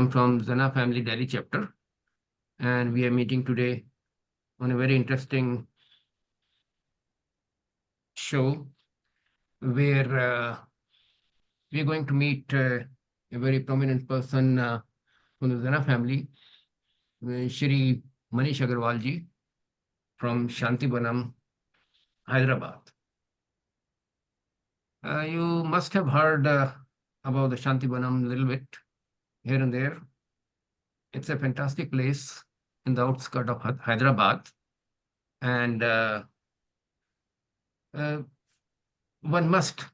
I'm from Zana Family Delhi chapter, and we are meeting today on a very interesting show where we are going to meet a very prominent person from the Zana family, Shri Manish Agarwal ji from Shantibanam, Hyderabad. You must have heard about the Shantibanam a little bit here and there. It's a fantastic place in the outskirts of Hyderabad, and uh, one must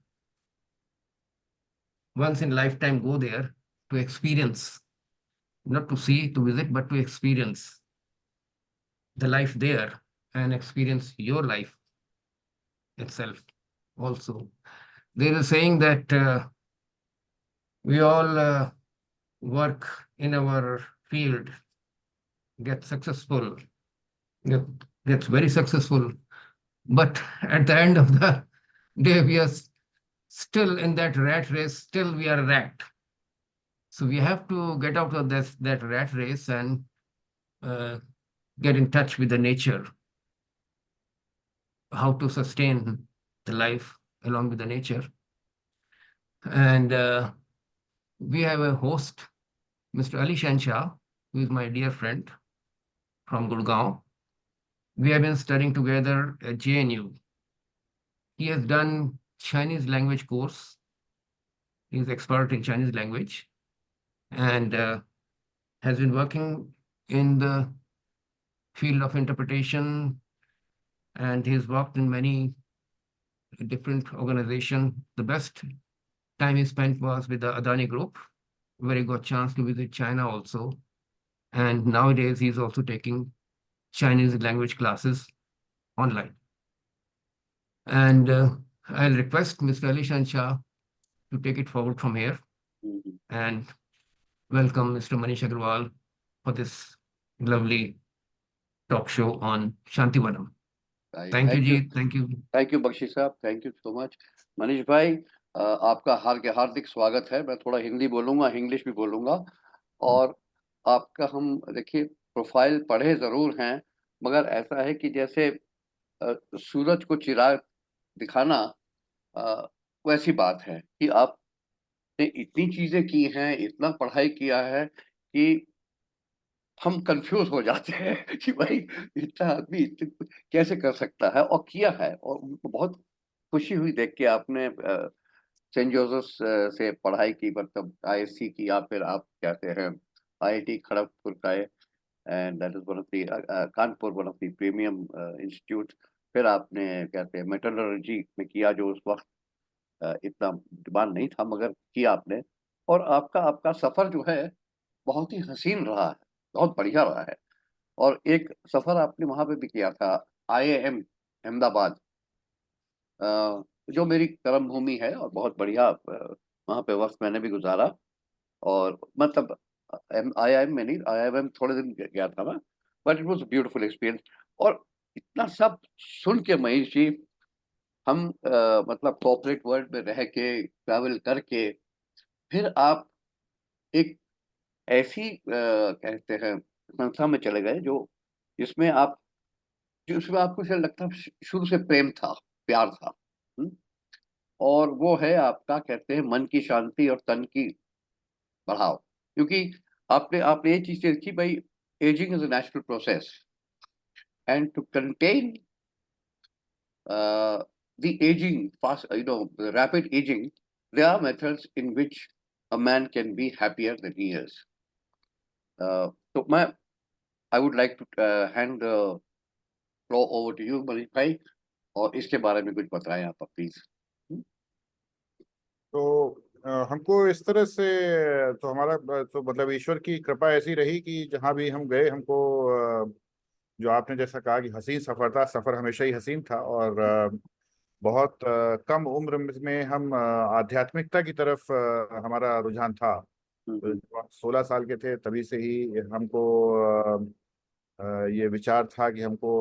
once in lifetime go there to experience, not to see, to visit, but to experience the life there and experience your life itself also. There is a saying that we all work in our field, get successful, get, gets very successful, but at the end of the day, we are still in that rat race, still we are a rat. So we have to get out of that rat race and uh, get in touch with the nature, how to sustain the life along with the nature. And we have a host, Mr. Ali Shah, who is my dear friend from Gurgaon. We have been studying together at JNU. He has done Chinese language course. He is expert in Chinese language and has been working in the field of interpretation, and he's worked in many different organizations. The best time he spent was with the Adani Group, where he got chance to visit China also. And nowadays, he's also taking Chinese language classes online. And I'll request Mr. Ali Shah to take it forward from here and welcome Mr. Manish Agarwal for this lovely talk show on Shantivanam. Thank you, Ji. Thank you. Thank you Bakshi साहब, thank you so much. Manish भाई, आपका हार्दिक स्वागत है। मैं थोड़ा हिंदी बोलूंगा, English भी बोलूंगा। और आपका हम देखिए प्रोफाइल पढ़े जरूर हैं, मगर ऐसा है कि जैसे सूरज को चिराग दिखाना, वैसी बात है कि आपने इतनी चीजें की हैं, इतना पढ़ाई किया है कि हम कंफ्यूज हो जाते हैं कि भाई इतना आदमी कैसे कर सकता है, और किया है। और उनको बहुत खुशी हुई देख के आपने सेंट जोसेफ से पढ़ाई की, मतलब आईएससी की, या फिर आप कहते हैं आईआईटी खड़गपुर का है, and that is one of the Kanpur, one of the premium institute. फिर आपने कहते हैं मेटलर्जी में किया, जो उस वक्त इतना डिमांड नहीं था, मगर किया आपने। और आपका आपका सफर जो है बहुत ही हसीन रहा है, बहुत बढ़िया रहा है। और एक सफर आपने वहां पे भी किया था, IIM अहमदाबाद, जो मेरी कर्म भूमि है, और बहुत बढ़िया वहां पे वक्त मैंने भी गुजारा। और मतलब IIM में नहीं, IIM थोड़े दिन गया था मैं, but it was beautiful experience. और इतना सब सुन के महेश जी, हम मतलब कॉर्पोरेट वर्ल्ड में रह के, ट्रैवल करके, फिर आप एक ऐसी कहते हैं संस्था में चले गए जो जिसमें आप, जिसमें आपको शायद लगता है शुरू से प्रेम था, प्यार था। और वो है आपका कहते हैं मन की शांति और तन की बढ़ाव। क्योंकि आपने आपने ये चीज देखी भाई, ageing is a natural process, and to contain the aging fast, the rapid aging, there are methods in which a man can be happier than he is. So I would like to hand the floor over to you, Manish भाई, और इसके बारे में कुछ बताएं आप please. तो हमको इस तरह से, तो हमारा तो मतलब ईश्वर की कृपा ऐसी रही कि जहाँ भी हम गए, हमको जो आपने जैसा कहा कि हसीन सफर था, सफर हमेशा ही हसीन था। और बहुत कम उम्र में हम आध्यात्मिकता की तरफ हमारा रुझान था। 16 साल के थे तभी से ही हमको ये विचार था कि हमको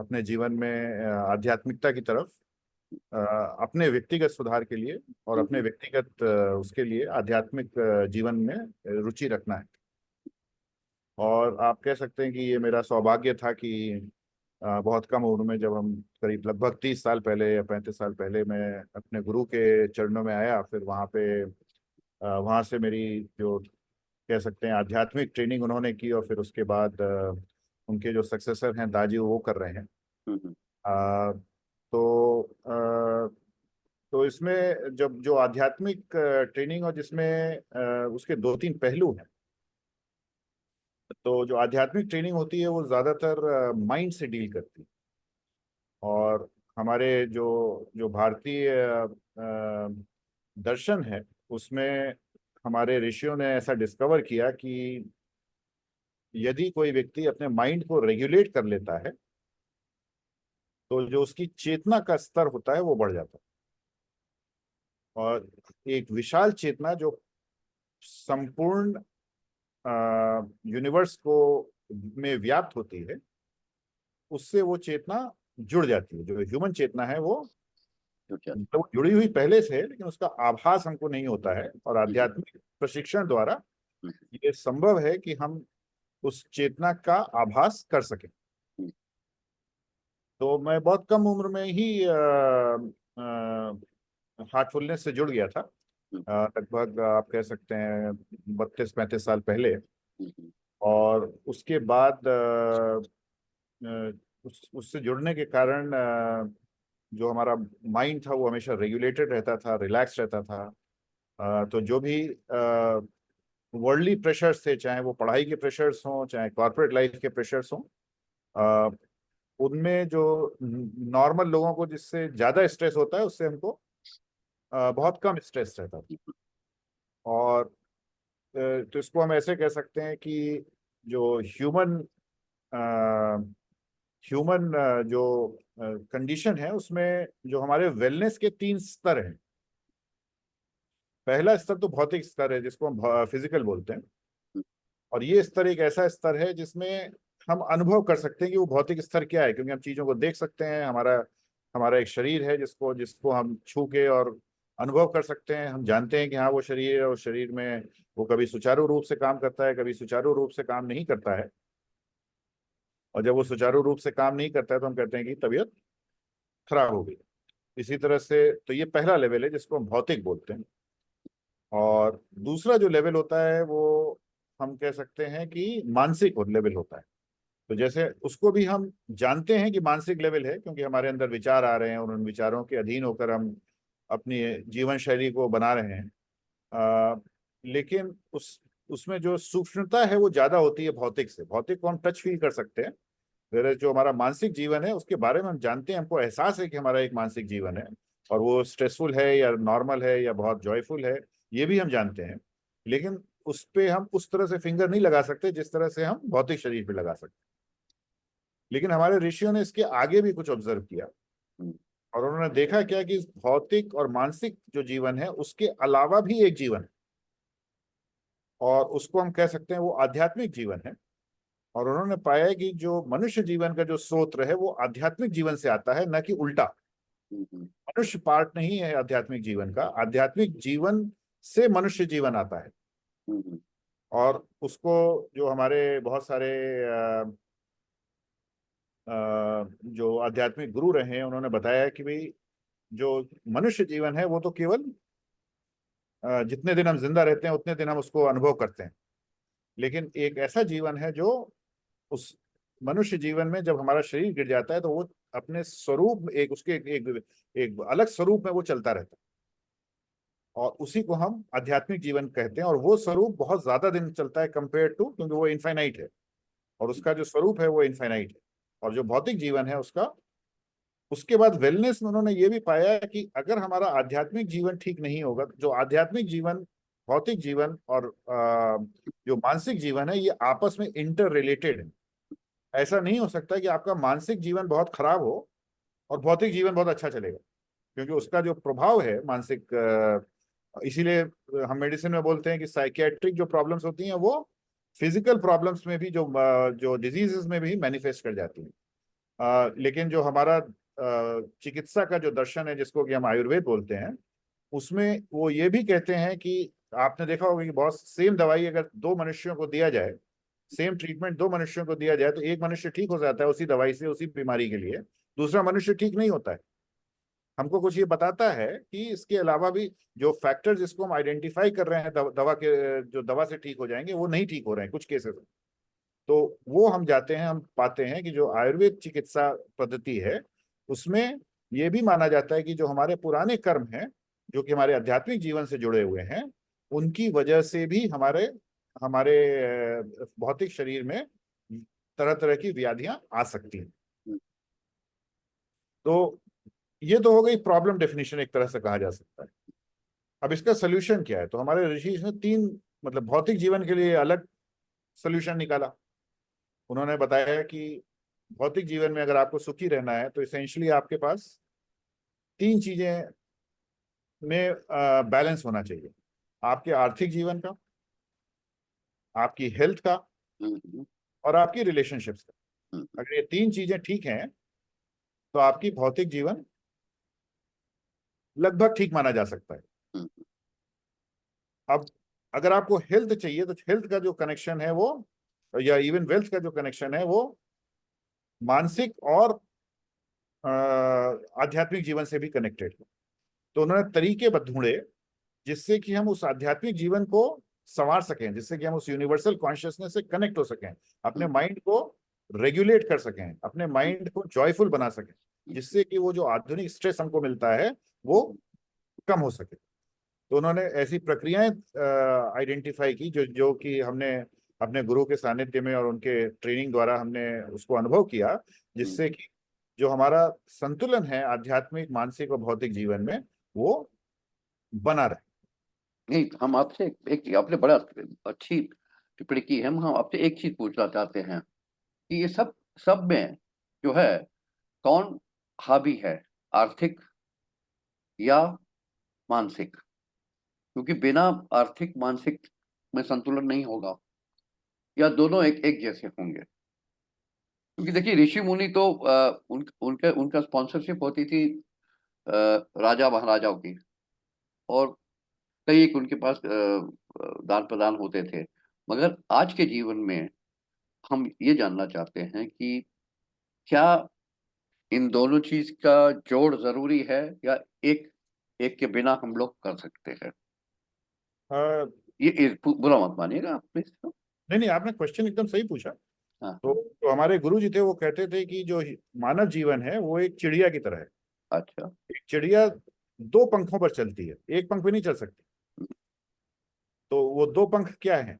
अपने जीवन में आध्यात्मिकता की तरफ अपने व्यक्तिगत सुधार के लिए और अपने व्यक्तिगत उसके लिए आध्यात्मिक जीवन में रुचि रखना है। और आप कह सकते हैं कि ये मेरा सौभाग्य था कि बहुत कम उम्र में, जब हम करीब लगभग 30 साल पहले या 35 साल पहले, मैं अपने गुरु के चरणों में आया। फिर वहाँ पे वहाँ से मेरी जो कह सकते हैं आध्यात्मिक ट्रेनिंग उन्होंने की, और फिर उसके बाद उनके जो सक्सेसर हैं दाजी वो कर रहे हैं। अ, तो तो इसमें जब जो आध्यात्मिक ट्रेनिंग, और जिसमें उसके 2-3 पहलू हैं। तो जो आध्यात्मिक ट्रेनिंग होती है वो ज़्यादातर माइंड से डील करती है। और हमारे जो जो भारतीय दर्शन है उसमें हमारे ऋषियों ने ऐसा डिस्कवर किया कि यदि कोई व्यक्ति अपने माइंड को रेगुलेट कर लेता है तो जो उसकी चेतना का स्तर होता है वो बढ़ जाता है। और एक विशाल चेतना जो संपूर्ण यूनिवर्स को में व्याप्त होती है, उससे वो चेतना जुड़ जाती है। जो ह्यूमन चेतना है वो मतलब वो जुड़ी हुई पहले से है, लेकिन उसका आभास हमको नहीं होता है। और आध्यात्मिक प्रशिक्षण द्वारा ये संभव है कि हम उस चेतना का आभास कर सकें। तो मैं बहुत कम उम्र में ही हार्टफुलनेस से जुड़ गया था। लगभग आप कह सकते हैं 32-35 साल पहले। और उसके बाद उससे जुड़ने के कारण जो हमारा माइंड था वो हमेशा रेगुलेटेड रहता था, रिलैक्स रहता था। तो जो भी वर्ल्डली प्रेशर्स थे, चाहे वो पढ़ाई के प्रेशर्स हों, चाहे कॉर्पोरेट लाइफ के प्रेशर्स हों, उनमें जो नॉर्मल लोगों को जिससे ज़्यादा स्ट्रेस होता है उससे हमको बहुत कम स्ट्रेस रहता था। और तो इसको हम ऐसे कह सकते हैं कि जो ह्यूमन जो कंडीशन है उसमें जो हमारे वेलनेस के 3 स्तर हैं। पहला स्तर तो भौतिक स्तर है जिसको हम फिजिकल बोलते हैं। और ये स्तर एक ऐसा स्तर है जिसमें हम अनुभव कर सकते हैं कि वो भौतिक स्तर क्या है, क्योंकि हम चीज़ों को देख सकते हैं। हमारा हमारा एक शरीर है जिसको जिसको हम छू के और अनुभव कर सकते हैं। हम जानते हैं कि हाँ वो शरीर है, और शरीर में वो कभी सुचारू रूप से काम करता है, कभी सुचारू रूप से काम नहीं करता है। और जब वो सुचारू रूप से काम नहीं करता है तो हम कहते हैं कि तबीयत खराब हो गई। इसी तरह से तो ये पहला लेवल है जिसको हम भौतिक बोलते हैं। और दूसरा जो लेवल होता है वो हम कह सकते हैं कि मानसिक लेवल होता है। तो जैसे उसको भी हम जानते हैं कि मानसिक लेवल है, क्योंकि हमारे अंदर विचार आ रहे हैं और उन विचारों के अधीन होकर हम अपनी जीवन शैली को बना रहे हैं। लेकिन उसमें जो सूक्ष्मता है वो ज्यादा होती है भौतिक से। भौतिक को हम टच फील कर सकते हैं, फिर जो हमारा मानसिक जीवन है उसके बारे में हम जानते हैं, हमको एहसास है कि हमारा एक मानसिक जीवन है, और वो स्ट्रेसफुल है या नॉर्मल है या बहुत जॉयफुल है, ये भी हम जानते हैं। लेकिन उस पे हम उस तरह से फिंगर नहीं लगा सकते जिस तरह से हम भौतिक शरीर पे लगा सकते। लेकिन हमारे ऋषियों ने इसके आगे भी कुछ ऑब्जर्व किया, और उन्होंने देखा क्या कि भौतिक और मानसिक जो जीवन है उसके अलावा भी एक जीवन है, और उसको हम कह सकते हैं वो आध्यात्मिक जीवन है। और उन्होंने पाया कि जो मनुष्य जीवन का जो स्रोत है वो आध्यात्मिक जीवन से आता है, न कि उल्टा। मनुष्य पार्ट नहीं है आध्यात्मिक जीवन का, आध्यात्मिक जीवन से मनुष्य जीवन आता है। और उसको जो हमारे बहुत सारे जो आध्यात्मिक गुरु रहे हैं उन्होंने बताया कि भाई जो मनुष्य जीवन है वो तो केवल जितने दिन हम जिंदा रहते हैं उतने दिन हम उसको अनुभव करते हैं। लेकिन एक ऐसा जीवन है जो उस मनुष्य जीवन में जब हमारा शरीर गिर जाता है तो वो अपने स्वरूप एक उसके एक अलग स्वरूप में वो चलता रहता है, और उसी को हम आध्यात्मिक जीवन कहते हैं। और वो स्वरूप बहुत ज्यादा दिन चलता है कंपेयर टू, क्योंकि वो इनफाइनाइट है, और उसका जो स्वरूप है वो इनफाइनाइट है। और जो भौतिक जीवन है उसका उसके बाद वेलनेस में उन्होंने ये भी पाया कि अगर हमारा आध्यात्मिक जीवन ठीक नहीं होगा, जो आध्यात्मिक जीवन, भौतिक जीवन और जो मानसिक जीवन है ये आपस में इंटर रिलेटेड है। ऐसा नहीं हो सकता कि आपका मानसिक जीवन बहुत खराब हो और भौतिक जीवन बहुत अच्छा चलेगा, क्योंकि उसका जो प्रभाव है मानसिक इसीलिए हम मेडिसिन में बोलते हैं कि साइकियाट्रिक जो प्रॉब्लम्स होती हैं वो फिजिकल प्रॉब्लम्स में भी जो जो डिजीजेस में भी मैनिफेस्ट कर जाती हैं। लेकिन जो हमारा चिकित्सा का जो दर्शन है जिसको कि हम आयुर्वेद बोलते हैं, उसमें वो ये भी कहते हैं कि आपने देखा होगा कि बहुत सेम दवाई अगर दो मनुष्यों को दिया जाए, सेम ट्रीटमेंट दो मनुष्यों को दिया जाए, तो एक मनुष्य ठीक हो जाता है उसी दवाई से उसी बीमारी के लिए, दूसरा मनुष्य ठीक नहीं होता है। हमको कुछ ये बताता है कि इसके अलावा भी जो फैक्टर्स जिसको हम आइडेंटिफाई कर रहे हैं दवा के, जो दवा से ठीक हो जाएंगे, वो नहीं ठीक हो रहे हैं कुछ केसेस में। तो वो हम जाते हैं, हम पाते हैं कि जो आयुर्वेद चिकित्सा पद्धति है उसमें ये भी माना जाता है कि जो हमारे पुराने कर्म हैं, जो कि हमारे आध्यात्मिक जीवन से जुड़े हुए हैं, उनकी वजह से भी हमारे हमारे भौतिक शरीर में तरह तरह की व्याधियां आ सकती हैं। तो ये तो हो गई प्रॉब्लम डेफिनेशन, एक तरह से कहा जा सकता है। अब इसका सोल्यूशन क्या है? तो हमारे ऋषि ने तीन, मतलब भौतिक जीवन के लिए अलग सोल्यूशन निकाला। उन्होंने बताया कि भौतिक जीवन में अगर आपको सुखी रहना है तो इसेंशियली आपके पास तीन चीजें में बैलेंस होना चाहिए। आपके आर्थिक जीवन का, आपकी हेल्थ का, और आपकी रिलेशनशिप्स का। अगर ये तीन चीजें ठीक हैं तो आपकी भौतिक जीवन लगभग ठीक माना जा सकता है। अब अगर आपको हेल्थ चाहिए तो हेल्थ का जो कनेक्शन है वो, या इवन वेल्थ का जो कनेक्शन है वो मानसिक और आध्यात्मिक जीवन से भी कनेक्टेड है। तो उन्होंने तरीके ढूंढे जिससे कि हम उस आध्यात्मिक जीवन को संवार सकें, जिससे कि हम उस यूनिवर्सल कॉन्शियसनेस से कनेक्ट हो सकें, अपने माइंड को रेगुलेट कर सकें, अपने माइंड को जॉयफुल बना सकें, जिससे कि वो जो आधुनिक स्ट्रेस हमको मिलता है वो कम हो सके। तो उन्होंने ऐसी प्रक्रियाएं आइडेंटिफाई की जो जो कि हमने अपने गुरु के सानिध्य में और उनके ट्रेनिंग द्वारा हमने उसको अनुभव किया, जिससे कि जो हमारा संतुलन है आध्यात्मिक, मानसिक और भौतिक जीवन में, वो बना रहे। नहीं, हम आपसे एक आपने बड़ा अच्छी टिप्पणी की है। हम आपसे एक चीज पूछना चाहते हैं कि ये सब में जो है कौन हावी है, आर्थिक या मानसिक? क्योंकि बिना आर्थिक मानसिक में संतुलन नहीं होगा, या दोनों एक एक जैसे होंगे? क्योंकि देखिए ऋषि मुनि तो उनका स्पॉन्सरशिप होती थी राजा महाराजाओं की, और कई एक उनके पास दान प्रदान होते थे। मगर आज के जीवन में हम ये जानना चाहते हैं कि क्या इन दोनों चीज का जोड़ जरूरी है, या एक एक के बिना हम लोग कर सकते हैं? ये बुरा मत मानिएगा आप प्लीज। नहीं नहीं, आपने क्वेश्चन एकदम सही पूछा। हाँ, तो जो हमारे गुरु जी थे वो कहते थे कि जो मानव जीवन है वो एक चिड़िया की तरह है। अच्छा। एक चिड़िया दो पंखों पर चलती है, एक पंख पे नहीं चल सकती। तो वो दो पंख क्या है?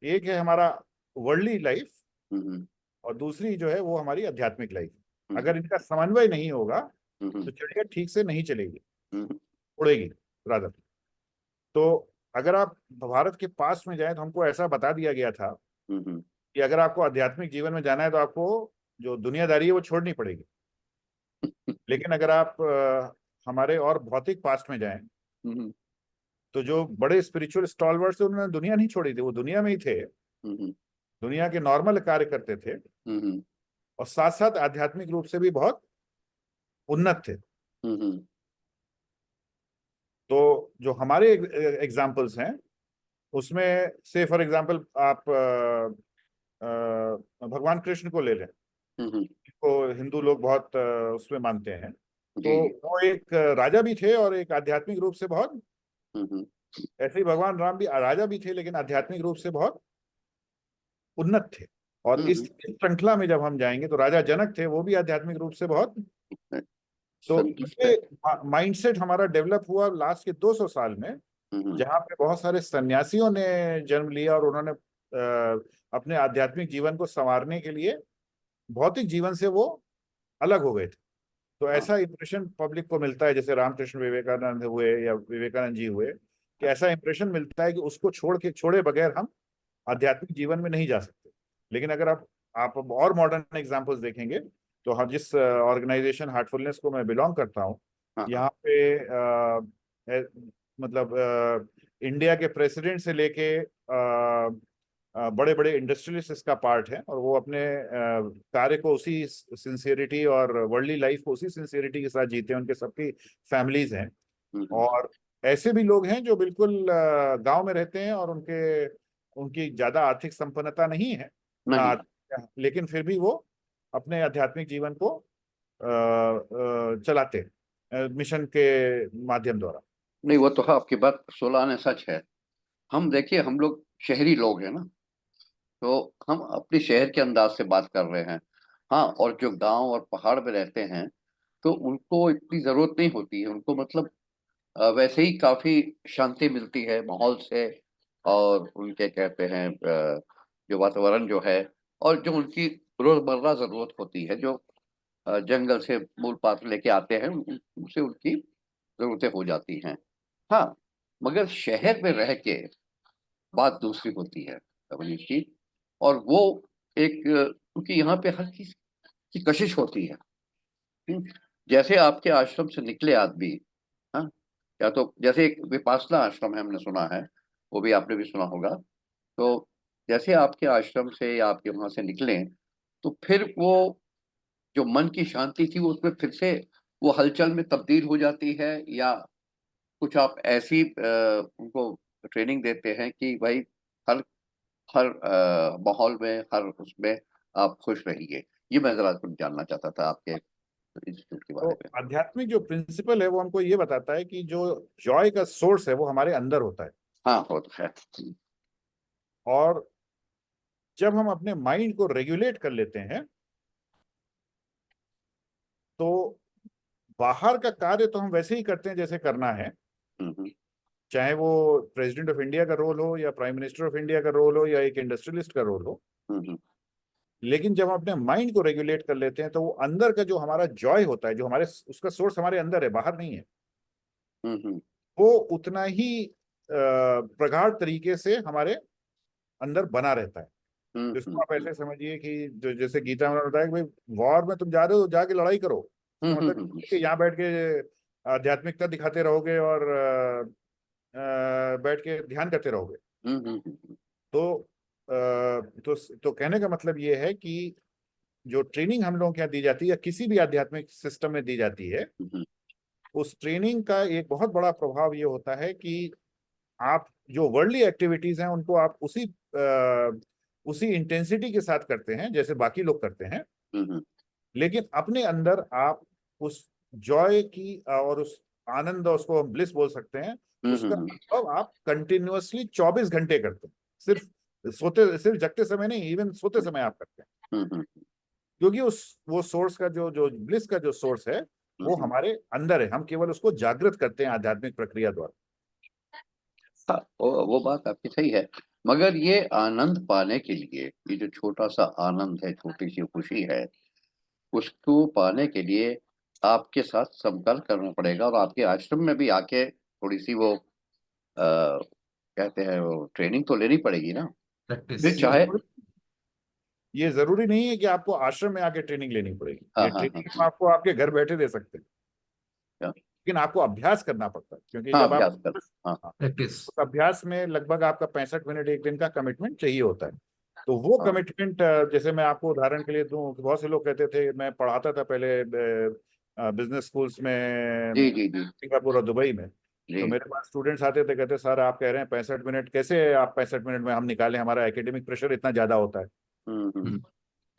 एक है हमारा वर्ल्डली लाइफ, हम्म, और दूसरी जो है वो हमारी आध्यात्मिक लाइफ। हम्म, अगर इनका समन्वय नहीं होगा हम्म, तो चिड़िया ठीक से नहीं चलेगी, हम्म, उड़ेगी रादर। तो अगर आप भारत के पास में जाएं तो हमको ऐसा बता दिया गया था हम्म, कि अगर आपको आध्यात्मिक जीवन में जाना है तो आपको जो दुनियादारी है वो छोड़नी पड़ेगी। लेकिन अगर आप हमारे और भौतिक पास्ट में जाएं हम्म, तो जो बड़े स्पिरिचुअल स्टॉलवर्ड्स थे उन्होंने दुनिया नहीं छोड़ी थी, वो दुनिया में ही थे, हम्म, दुनिया के नॉर्मल कार्य करते थे, हम्म, और साथ साथ आध्यात्मिक रूप से भी बहुत उन्नत थे। हम्म, तो जो हमारे एग्जाम्पल्स हैं उसमें से फॉर एग्जाम्पल आप भगवान कृष्ण को ले लें, हम्म, को हिंदू लोग बहुत उसमें मानते हैं। तो जी, जी, वो एक राजा भी थे और एक आध्यात्मिक रूप से बहुत, हम्म, ऐसे ही भगवान राम भी राजा भी थे लेकिन आध्यात्मिक रूप से बहुत उन्नत थे। और इस हम्म, श्रृंखला में जब हम जाएंगे तो राजा जनक थे, वो भी आध्यात्मिक रूप से बहुत। तो संतुष्ट है। ये माइंडसेट हमारा डेवलप हुआ लास्ट के 200 साल में, हम्म, जहाँ पे बहुत सारे सन्यासियों ने जन्म लिया और उन्होंने अपने आध्यात्मिक जीवन को संवारने के लिए भौतिक जीवन से वो अलग हो गए थे। तो हाँ, ऐसा इंप्रेशन पब्लिक को मिलता है, जैसे रामकृष्ण विवेकानंद हुए या विवेकानंद जी हुए, कि ऐसा इंप्रेशन मिलता है कि उसको छोड़े बगैर हम आध्यात्मिक जीवन में नहीं जा सकते। लेकिन अगर आप अब और मॉडर्न एग्जांपल्स देखेंगे तो हम जिस ऑर्गेनाइजेशन हार्टफुलनेस को मैं बिलोंग करता हूँ, हाँ, हाँ, यहाँ पे मतलब इंडिया के प्रेसिडेंट से लेके बड़े बड़े इंडस्ट्रियलिस्ट इसका पार्ट है, और वो अपने कार्य को उसी सिंसियरिटी और वर्ल्डली लाइफ को उसी सिंसियरिटी के साथ जीते हैं। उनके सबकी फैमिलीज हैं, और ऐसे भी लोग हैं जो बिल्कुल गांव में रहते हैं और उनकी ज्यादा आर्थिक संपन्नता नहीं है, नहीं। लेकिन फिर भी वो अपने आध्यात्मिक जीवन को चलाते मिशन के माध्यम द्वारा। नहीं, वो तो है, आपकी बात 16 आने सच है। हम देखिए, हम लोग शहरी लोग हैं ना, तो हम अपने शहर के अंदाज से बात कर रहे हैं। हाँ, और जो गांव और पहाड़ में रहते हैं तो उनको इतनी जरूरत नहीं होती है, उनको मतलब वैसे ही काफी शांति मिलती है माहौल से, और उनके कहते हैं जो वातावरण जो है, और जो उनकी रोजमर्रा जरूरत होती है, जो जंगल से मूल पात लेके आते हैं, उनसे उनकी जरूरतें हो जाती हैं। हाँ, मगर शहर में रह के बात दूसरी होती है अवनीश जी। और वो एक क्योंकि यहाँ पे हर चीज की कशिश होती है। हम्म, जैसे आपके आश्रम से निकले आदमी, हाँ, या तो जैसे एक विपासना आश्रम है, हमने सुना है, वो भी आपने भी सुना होगा। तो जैसे आपके आश्रम से या आपके वहां से निकले, तो फिर वो जो मन की शांति थी, वो उसमें फिर से वो हलचल में तब्दील हो जाती है, या कुछ आप ऐसी उनको ट्रेनिंग देते हैं कि भाई हर हर माहौल में, हर उसमें आप खुश रहिए? ये मैं जरा कुछ जानना चाहता था आपके इंस्टीट्यूट के तो बारे में। आध्यात्मिक जो प्रिंसिपल है वो हमको ये बताता है कि जो जॉय का सोर्स है वो हमारे अंदर होता है, हाँ, वो तो है। और जब हम अपने माइंड को रेगुलेट कर लेते हैं तो बाहर का कार्य तो हम वैसे ही करते हैं जैसे करना है, हम्म, चाहे वो प्रेसिडेंट ऑफ इंडिया का रोल हो या प्राइम मिनिस्टर ऑफ इंडिया का रोल हो या एक इंडस्ट्रियलिस्ट का रोल हो। हम्म, लेकिन जब हम अपने माइंड को रेगुलेट कर लेते हैं तो वो अंदर का जो हमारा जॉय होता है, जो हमारे उसका सोर्स हमारे अंदर है, बाहर नहीं है, हम्म, वो उतना ही प्रगाढ़ तरीके से हमारे अंदर बना रहता है। जिसको आप ऐसे समझिए कि जो जैसे गीता में बताया कि भाई वॉर में तुम जा रहे हो, जाके लड़ाई करो। इसका मतलब कि यहाँ बैठ के आध्यात्मिकता दिखाते रहोगे और बैठ के ध्यान करते रहोगे। तो तो कहने का मतलब ये है कि जो ट्रेनिंग हम लोगों के यहाँ दी जाती है या किसी भी आध्यात्मिक सिस्टम में दी जाती है, उस ट्रेनिंग का एक बहुत बड़ा प्रभाव ये होता है कि आप जो वर्ल्डली एक्टिविटीज हैं उनको आप उसी इंटेंसिटी के साथ करते हैं जैसे बाकी लोग करते हैं, लेकिन अपने अंदर आप उस जॉय की और उस आनंद, और उसको हम ब्लिस बोल सकते हैं, उसका अनुभव आप कंटिन्यूअसली 24 घंटे करते हैं। सिर्फ जगते समय नहीं, इवन सोते समय आप करते हैं, क्योंकि वो सोर्स का जो ब्लिस का जो सोर्स है वो हमारे अंदर है, हम केवल उसको जागृत करते हैं आध्यात्मिक प्रक्रिया द्वारा। हाँ, वो बात आपकी सही है। मगर ये आनंद पाने के लिए, ये जो छोटा सा आनंद है, छोटी सी खुशी है, उसको पाने के लिए आपके साथ संपर्क करना पड़ेगा, और आपके आश्रम में भी आके थोड़ी सी वो कहते हैं वो ट्रेनिंग तो लेनी पड़ेगी ना। प्रैक्टिस। फिर चाहे ये जरूरी नहीं है कि आपको आश्रम में आके ट्रेनिंग लेनी पड़ेगी, हाँ, ये हाँ, ट्रेनिंग हाँ, हम आपको आपके घर बैठे दे सकते हैं, हाँ, लेकिन आपको अभ्यास करना पड़ता है, क्योंकि हाँ, जब आप अभ्यास कर, हाँ, हाँ, प्रैक्टिस। उस अभ्यास में लगभग आपका 65 मिनट एक दिन का कमिटमेंट चाहिए होता है। तो वो हाँ, कमिटमेंट, जैसे मैं आपको उदाहरण के लिए दूं, बहुत से लोग कहते थे, मैं पढ़ाता था पहले बिजनेस स्कूल्स में जी, जी, जी, सिंगापुर और दुबई में। तो जी, मेरे पास स्टूडेंट्स आते थे, कहते सर आप कह रहे हैं 65 मिनट, कैसे आप 65 मिनट में हम निकालें, हमारा एकेडमिक प्रेशर इतना ज्यादा होता है। हम्म,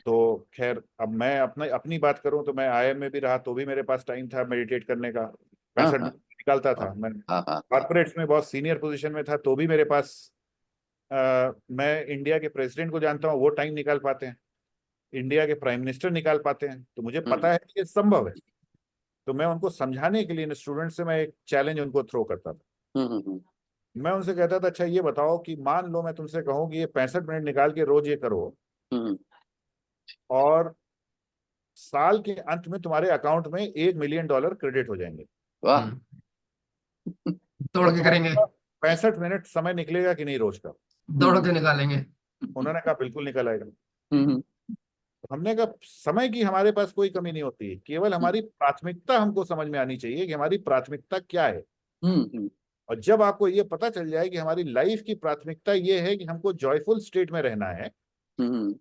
तो खैर, अब मैं अपनी बात करूं तो मैं आईआईएम में भी रहा तो भी मेरे पास टाइम था मेडिटेट करने का, हाँ, 65 मिनट हाँ, निकालता हाँ, था मैं। हाँ, हाँ, हाँ, कॉर्पोरेट्स में बहुत सीनियर पोजीशन में था तो भी मेरे पास मैं इंडिया के प्रेसिडेंट को जानता हूँ, वो टाइम निकाल पाते हैं, इंडिया के प्राइम मिनिस्टर निकाल पाते हैं, तो मुझे हम्म, पता है कि ये संभव है। तो मैं उनको समझाने के लिए इन स्टूडेंट से मैं एक चैलेंज उनको थ्रो करता था। हम्म, मैं उनसे कहता था, अच्छा ये बताओ कि मान लो मैं तुमसे कहूँ कि ये 65 मिनट निकाल के रोज ये करो, हम्म, और साल के अंत में तुम्हारे अकाउंट में $1 मिलियन क्रेडिट हो जाएंगे, वाह, दौड़ तो के करेंगे। तुम्हारा 65 मिनट समय निकलेगा कि नहीं रोज का? दौड़ के निकालेंगे। उन्होंने कहा बिल्कुल निकल आएगा। हम्म, तो हमने कहा समय की हमारे पास कोई कमी नहीं होती है, केवल हमारी प्राथमिकता हमको समझ में आनी चाहिए कि हमारी प्राथमिकता क्या है। हम्म, और जब आपको ये पता चल जाए कि हमारी लाइफ की प्राथमिकता ये है कि हमको जॉयफुल स्टेट में रहना है हम्म,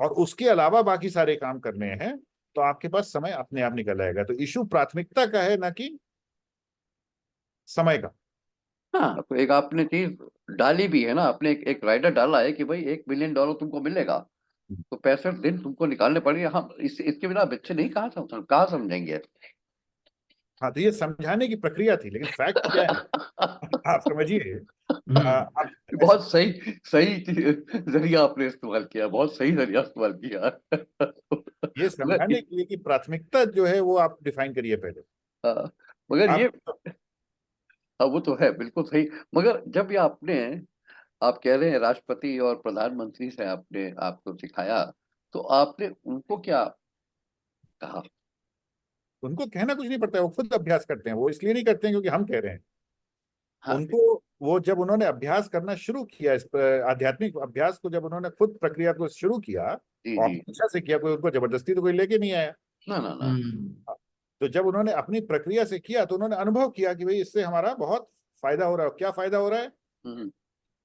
और उसके अलावा बाकी सारे काम करने हैं, तो आपके पास समय अपने आप निकल आएगा। तो इशू प्राथमिकता का है, ना कि समय का। हाँ, तो एक आपने चीज डाली भी है ना, आपने एक राइडर डाला है कि भाई $1 मिलियन तुमको मिलेगा, तो 65 दिन तुमको निकालने पड़ेंगे। हम इसके बिना बच्चे नहीं, कहाँ समझेंगे। हाँ, तो ये समझाने की प्रक्रिया थी, लेकिन फैक्ट क्या है आप समझिए। आप ऐसे- बहुत सही सही जरिया आपने इस्तेमाल किया, बहुत सही जरिया इस्तेमाल किया। ये मगर समझाने के लिए कि प्राथमिकता जो है वो आप डिफाइन करिए पहले। हाँ, मगर ये, आप हाँ, वो तो है बिल्कुल सही। मगर जब ये आप कह रहे हैं राष्ट्रपति और प्रधानमंत्री से आपने आपको सिखाया, तो आपने उनको क्या कहा? उनको कहना कुछ नहीं पड़ता है, वो खुद अभ्यास करते हैं। वो इसलिए नहीं करते हैं क्योंकि हम कह रहे हैं हाँ, उनको। वो जब उन्होंने अभ्यास करना शुरू किया, इस आध्यात्मिक अभ्यास को, जब उन्होंने खुद प्रक्रिया को शुरू किया जी और जी, इच्छा से किया, कोई उनको जबरदस्ती तो कोई लेके नहीं आया। ना ना ना, तो जब उन्होंने अपनी प्रक्रिया से किया तो उन्होंने अनुभव किया कि भाई इससे हमारा बहुत फायदा हो रहा है। क्या फायदा हो रहा है? हम्म,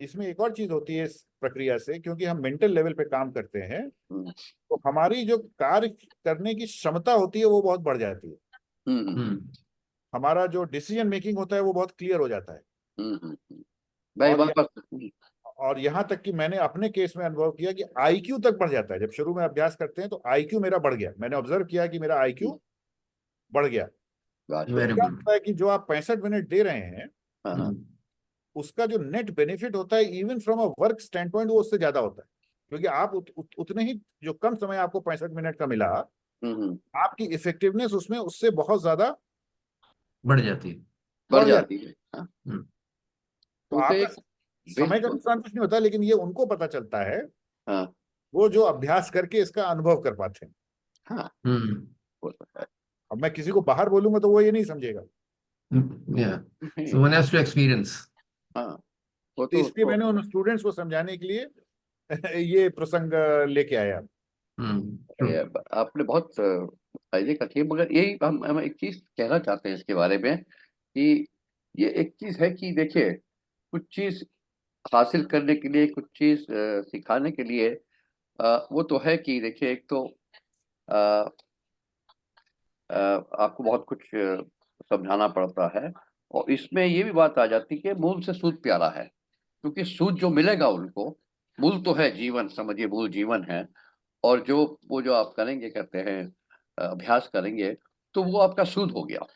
इसमें एक और चीज होती है इस प्रक्रिया से, क्योंकि हम मेंटल लेवल पे काम करते हैं, हम्म, तो हमारी जो कार्य करने की क्षमता होती है वो बहुत बढ़ जाती है। हम्म, हमारा जो डिसीजन मेकिंग होता है वो बहुत क्लियर हो जाता है। भाई और बात यहाँ और यहाँ तक कि मैंने अपने केस में अनुभव किया कि आईक्यू तक बढ़ जाता है। जब शुरू में अभ्यास करते हैं तो आईक्यू मेरा बढ़ गया। मैंने ऑब्जर्व किया कि मेरा आईक्यू बढ़ गया। तो वेरी क्या गुड। होता है कि जो आप 65 मिनट दे रहे हैं, हाँ हाँ, उसका जो नेट बेनिफिट होता है even from a work stand point, वो उससे ज्यादा होता है। क्योंकि आप उतने ही जो कम समय आपको 65 मिनट का मिला, हम्म, आपकी इफेक्टिवनेस उसमें उससे बहुत ज्यादा बढ़ जाती है। बढ़ बढ़ जाती जाती है। है। हाँ, हम्म। तो वो तो आपका एक समय का बिल्कुल। नुकसान कुछ नहीं होता, लेकिन ये उनको पता चलता है, हाँ वो जो अभ्यास करके इसका अनुभव कर पाते हैं। हाँ, हम्म। वो तो है। अब मैं किसी को बाहर बोलूंगा तो वो ये नहीं समझेगा। Yeah. नहीं, So one has to experience. हाँ, वो तो तो इसलिए उसको मैंने उन स्टूडेंट्स को समझाने के लिए ये प्रसंग लेके आया। True. आपने बहुत फायदे का किया। मगर यही हम एक चीज कहना चाहते हैं इसके बारे में कि ये एक चीज है कि देखिए, कुछ चीज हासिल करने के लिए, कुछ चीज सिखाने के लिए, वो तो है कि देखिए, एक तो अ, आपको बहुत कुछ समझाना पड़ता है। और इसमें ये भी बात आ जाती है कि मूल से सूद प्यारा है, क्योंकि सूद जो मिलेगा उनको, मूल तो है जीवन, समझिए मूल जीवन है। और जो वो जो आप करेंगे, कहते हैं अभ्यास करेंगे, तो वो आपका सूद हो गया।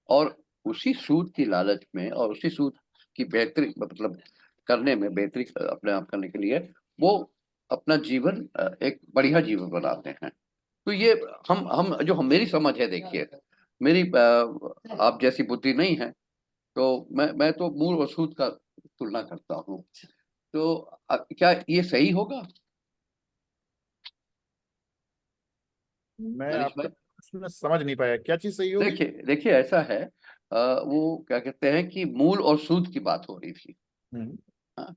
और उसी सूद की लालच में और उसी सूद की बेहतरी, मतलब करने में, बेहतरी अपने आप करने के लिए, वो अपना जीवन एक बढ़िया जीवन बनाते हैं। तो ये हम मेरी समझ है, देखिए, मेरी आप जैसी बुद्धि नहीं है। तो मैं तो मूल और सूद का तुलना करता हूँ। तो क्या ये सही होगा मैं मनीष आपका भाई? प्रश्न समझ नहीं पाया, क्या चीज सही होगी? देखिए देखिए, ऐसा है, वो क्या कहते हैं कि मूल और सूद की बात हो रही थी। हम्म। हाँ,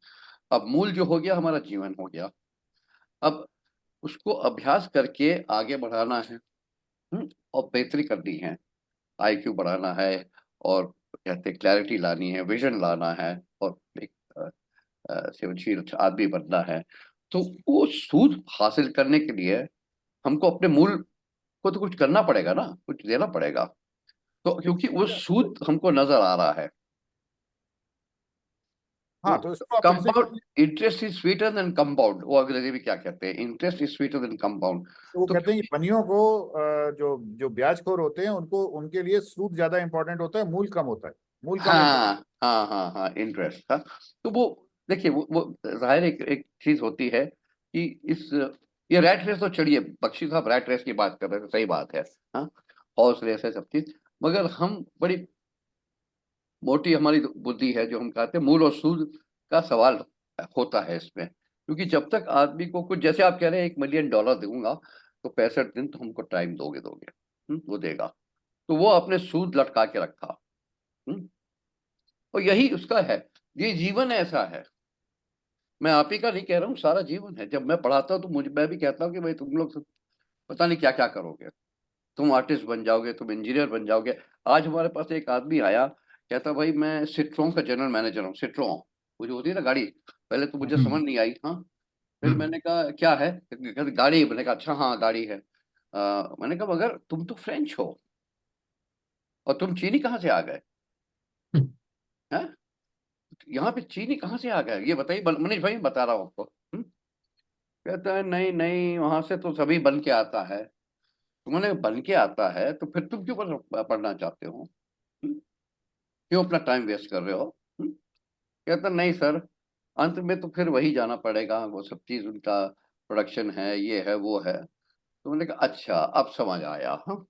अब मूल जो हो गया हमारा जीवन हो गया। अब उसको अभ्यास करके आगे बढ़ाना है। और बेहतरी करनी है, आईक्यू बढ़ाना है, और कहते हैं क्लैरिटी लानी है, विजन लाना है, और एक सेवनशील आदमी बनना है। तो वो सूद हासिल करने के लिए हमको अपने मूल को तो कुछ करना पड़ेगा ना, कुछ देना पड़ेगा। तो क्योंकि वो सूद हमको नजर आ रहा है। हाँ, तो इसको आप ऐसे कंपाउंड करिए। Interest is sweeter than compound, वो अंग्रेजी में क्या कहते हैं, interest is sweeter than compound. तो वो तो कहते हैं कि बनियों को जो जो ब्याजखोर होते हैं उनको, उनके लिए सूद ज्यादा इंपॉर्टेंट होता है, मूल कम होता है। मूल कम हाँ इंपॉर्टेंट। हाँ हाँ हाँ, इंटरेस्ट। हाँ, तो वो देखिए, वो जाहिर एक चीज होती है कि इस ये रैट रेस तो चढ़िए, बख्शी साहब रैट रेस की बात कर रहे थे, सही बात है। हाँ, हॉर्स रेस है सब चीज। मगर हम बड़ी मोटी हमारी बुद्धि है, जो हम कहते हैं मूल और सूद का सवाल होता है इसमें। क्योंकि जब तक आदमी को कुछ, जैसे आप कह रहे हैं $1 मिलियन दूंगा, तो 65 दिन तो हमको टाइम दोगे, वो देगा। तो वो आपने सूद लटका के रखा। हम्म, और यही उसका है, ये जीवन ऐसा है। मैं आप ही का नहीं कह रहा हूँ, सारा जीवन है। जब मैं पढ़ाता हूँ तो मैं भी कहता हूँ कि भाई तुम लोग पता नहीं क्या क्या करोगे। तुम आर्टिस्ट बन जाओगे, तुम इंजीनियर बन जाओगे। आज हमारे पास एक आदमी आया, कहता भाई मैं सिट्रोन का जनरल मैनेजर हूँ। सिट्रोन वो जो होती है ना गाड़ी, पहले तो मुझे समझ नहीं आई। हाँ, फिर मैंने कहा क्या है? कहते गाड़ी। मैंने कहा अच्छा हाँ गाड़ी है। मैंने कहा मगर तुम तो फ्रेंच हो और तुम चीनी कहाँ से आ गए? हैं? यहाँ पे चीनी कहाँ से आ गए ये बताइए। मनीष भाई बता रहा हूँ आपको। कहता है नहीं नहीं, वहां से तो सभी बन के आता है। तुमने बन के आता है तो फिर तुम क्यों पढ़ना चाहते हो? हम्म? क्यों अपना टाइम वेस्ट कर रहे हो? कहता नहीं सर, अंत में तो फिर वही जाना पड़ेगा, वो सब चीज उनका प्रोडक्शन है, ये है वो है। तो मैंने कहा अच्छा अब समझ आया। हाँ,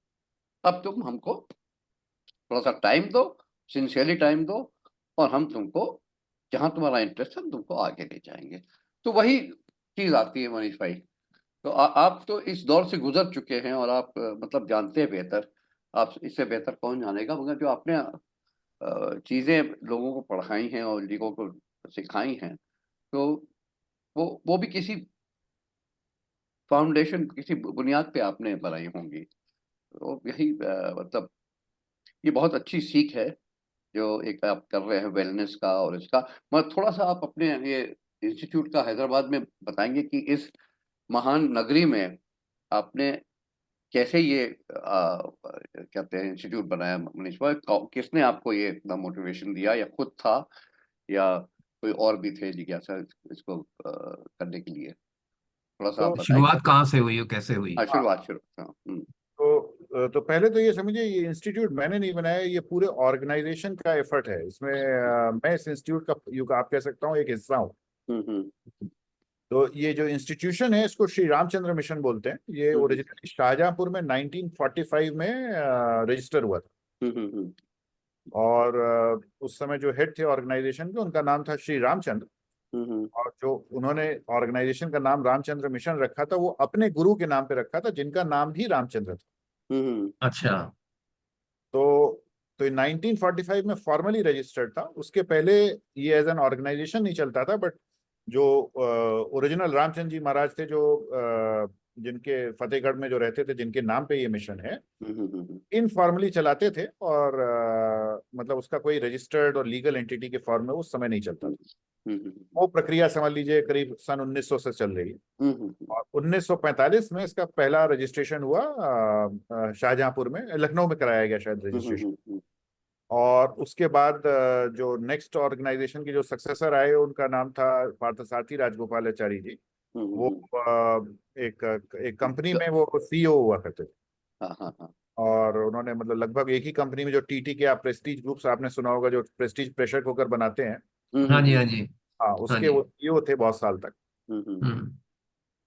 अब तुम हमको थोड़ा सा टाइम दो, सिंसियरली टाइम दो, और हम तुमको जहां तुम्हारा इंटरेस्ट है हम तुमको आगे ले जाएंगे। तो वही चीज आती है मनीष भाई। तो आप तो इस दौर से गुजर चुके हैं और आप मतलब जानते हैं बेहतर। आप इससे बेहतर कौन जानेगा, मगर जो आपने चीजें लोगों को पढ़ाई हैं और लोगों को सिखाई हैं, तो वो भी किसी फाउंडेशन, किसी बुनियाद पे आपने बनाई होंगी। तो यही मतलब ये बहुत अच्छी सीख है जो एक आप कर रहे हैं वेलनेस का और इसका। मगर थोड़ा सा आप अपने ये इंस्टीट्यूट का हैदराबाद में बताएंगे कि इस महान नगरी में आपने कैसे ये कहते हैं इंस्टीट्यूट बनाया। मनीष भाई किसने आपको ये इतना मोटिवेशन दिया, या खुद था या कोई और भी थे जिज्ञासा इसको करने के लिए? थोड़ा सा तो आप बताएंगे। शुरुआत कहाँ से हुई और कैसे हुई? हाँ हाँ, शुरुआत। हाँ। तो पहले तो ये समझिए, ये इंस्टीट्यूट मैंने नहीं बनाया, ये पूरे ऑर्गेनाइजेशन का एफर्ट है। इसमें मैं इस इंस्टीट्यूट का आप कह सकता हूँ एक हिस्सा हूँ। हम्म। तो ये जो इंस्टीट्यूशन है इसको श्री रामचंद्र मिशन बोलते हैं। ये हम्म। ओरिजिनली शाहजहांपुर में 1945 में रजिस्टर हुआ था। हम्म। और उस समय जो हेड थे ऑर्गेनाइजेशन के, उनका नाम था श्री रामचंद्र। हम्म। और जो उन्होंने ऑर्गेनाइजेशन का नाम रामचंद्र मिशन रखा था, वो अपने गुरु के नाम पे रखा था, जिनका नाम भी रामचंद्र था। हम्म। अच्छा। तो तो 1945 में फॉर्मली रजिस्टर्ड था। उसके पहले ये एज एन ऑर्गेनाइजेशन नहीं चलता था, बट जो ओरिजिनल रामचंद्र जी महाराज थे, जो जिनके फतेहगढ़ में जो रहते थे, जिनके नाम पे ये मिशन है, हम्म। इनफॉर्मली चलाते थे। और मतलब उसका कोई रजिस्टर्ड और लीगल एंटिटी के फॉर्म में उस समय नहीं चलता था। वो प्रक्रिया समझ लीजिए करीब सन 1900 से चल रही है। और 1945 में इसका पहला रजिस्ट्रेशन हुआ शाहजहांपुर में, लखनऊ में कराया गया शायद रजिस्ट्रेशन। और उसके बाद जो नेक्स्ट ऑर्गेनाइजेशन के जो सक्सेसर आए, उनका नाम था पार्थसारथी राजगोपालाचारी जी। वो एक एक कंपनी में वो सीईओ हुआ करते थे। हाँ हाँ हाँ। और उन्होंने मतलब लगभग एक ही कंपनी में, जो टीटी के आप प्रेस्टीज ग्रुप्स आपने सुना होगा, जो प्रेस्टीज प्रेशर कुकर बनाते हैं, हाँ जी, हाँ जी। हाँ हाँ उसके जी। वो सीईओ थे बहुत साल तक। हम्म।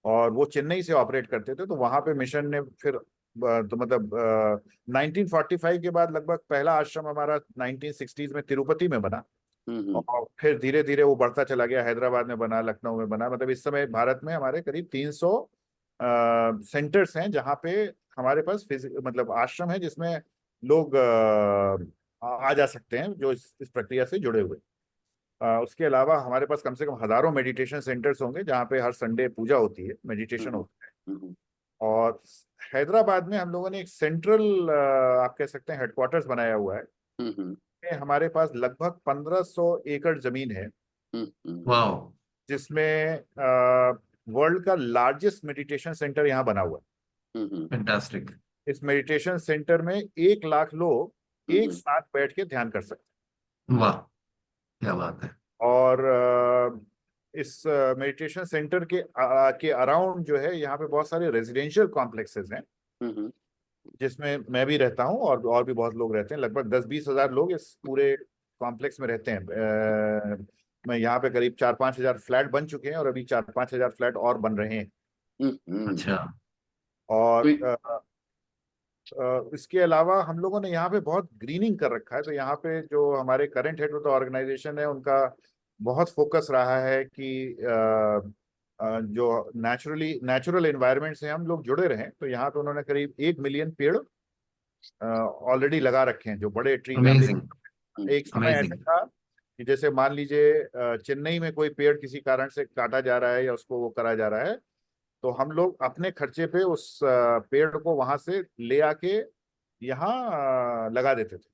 और वो चेन्नई से ऑपरेट करते थे। तो वहां पे मिशन ने फिर तो मतलब 1945 के बाद लगभग पहला आश्रम हमारा 1960s में तिरुपति में बना। और फिर धीरे धीरे वो बढ़ता चला गया, हैदराबाद में बना, लखनऊ में बना। मतलब इस समय भारत में हमारे करीब 300 सेंटर्स हैं, जहाँ पे हमारे पास मतलब आश्रम है, जिसमें लोग आ जा सकते हैं, जो इस प्रक्रिया से जुड़े हुए। उसके अलावा हमारे पास कम से कम हजारों मेडिटेशन सेंटर्स होंगे, जहाँ पे हर संडे पूजा होती है, मेडिटेशन होता है। और हैदराबाद में हम लोगों ने एक सेंट्रल आप कह सकते हैं हेडक्वार्टर्स बनाया हुआ है। हमारे पास लगभग 1500 एकड़ जमीन है, वाह। जिसमें वर्ल्ड का लार्जेस्ट मेडिटेशन सेंटर यहाँ बना हुआ है। फैंटास्टिक। इस मेडिटेशन सेंटर में 1 लाख लोग एक साथ बैठ के ध्यान कर सकते वाह, क्या बात है। हैं। और इस मेडिटेशन सेंटर के अराउंड जो है, यहाँ पे बहुत सारे रेजिडेंशियल कॉम्प्लेक्सेस हैं, जिसमें मैं भी रहता हूँ, और भी बहुत लोग रहते हैं। लगभग 10-20 हजार लोग इस पूरे कॉम्प्लेक्स में रहते हैं। मैं यहाँ पे करीब 4-5 हजार फ्लैट बन चुके हैं, और अभी 4-5 हजार फ्लैट और बन रहे हैं। अच्छा। और इसके अलावा हम लोगों ने यहाँ पे बहुत ग्रीनिंग कर रखा है। तो यहाँ पे जो हमारे current head of the organisation है, उनका बहुत फोकस रहा है कि जो नेचुरल एनवायरनमेंट से हम लोग जुड़े रहें। तो यहाँ पे उन्होंने करीब 1 मिलियन पेड़ ऑलरेडी लगा रखे हैं, जो बड़े ट्री फैमिली। अमेजिंग। एक समय ऐसा अमेजिंग। था कि जैसे मान लीजिए चेन्नई में कोई पेड़ किसी कारण से काटा जा रहा है या उसको वो करा जा रहा है, तो हम लोग अपने खर्चे पे उस पेड़ को वहां से ले आके यहाँ लगा देते थे।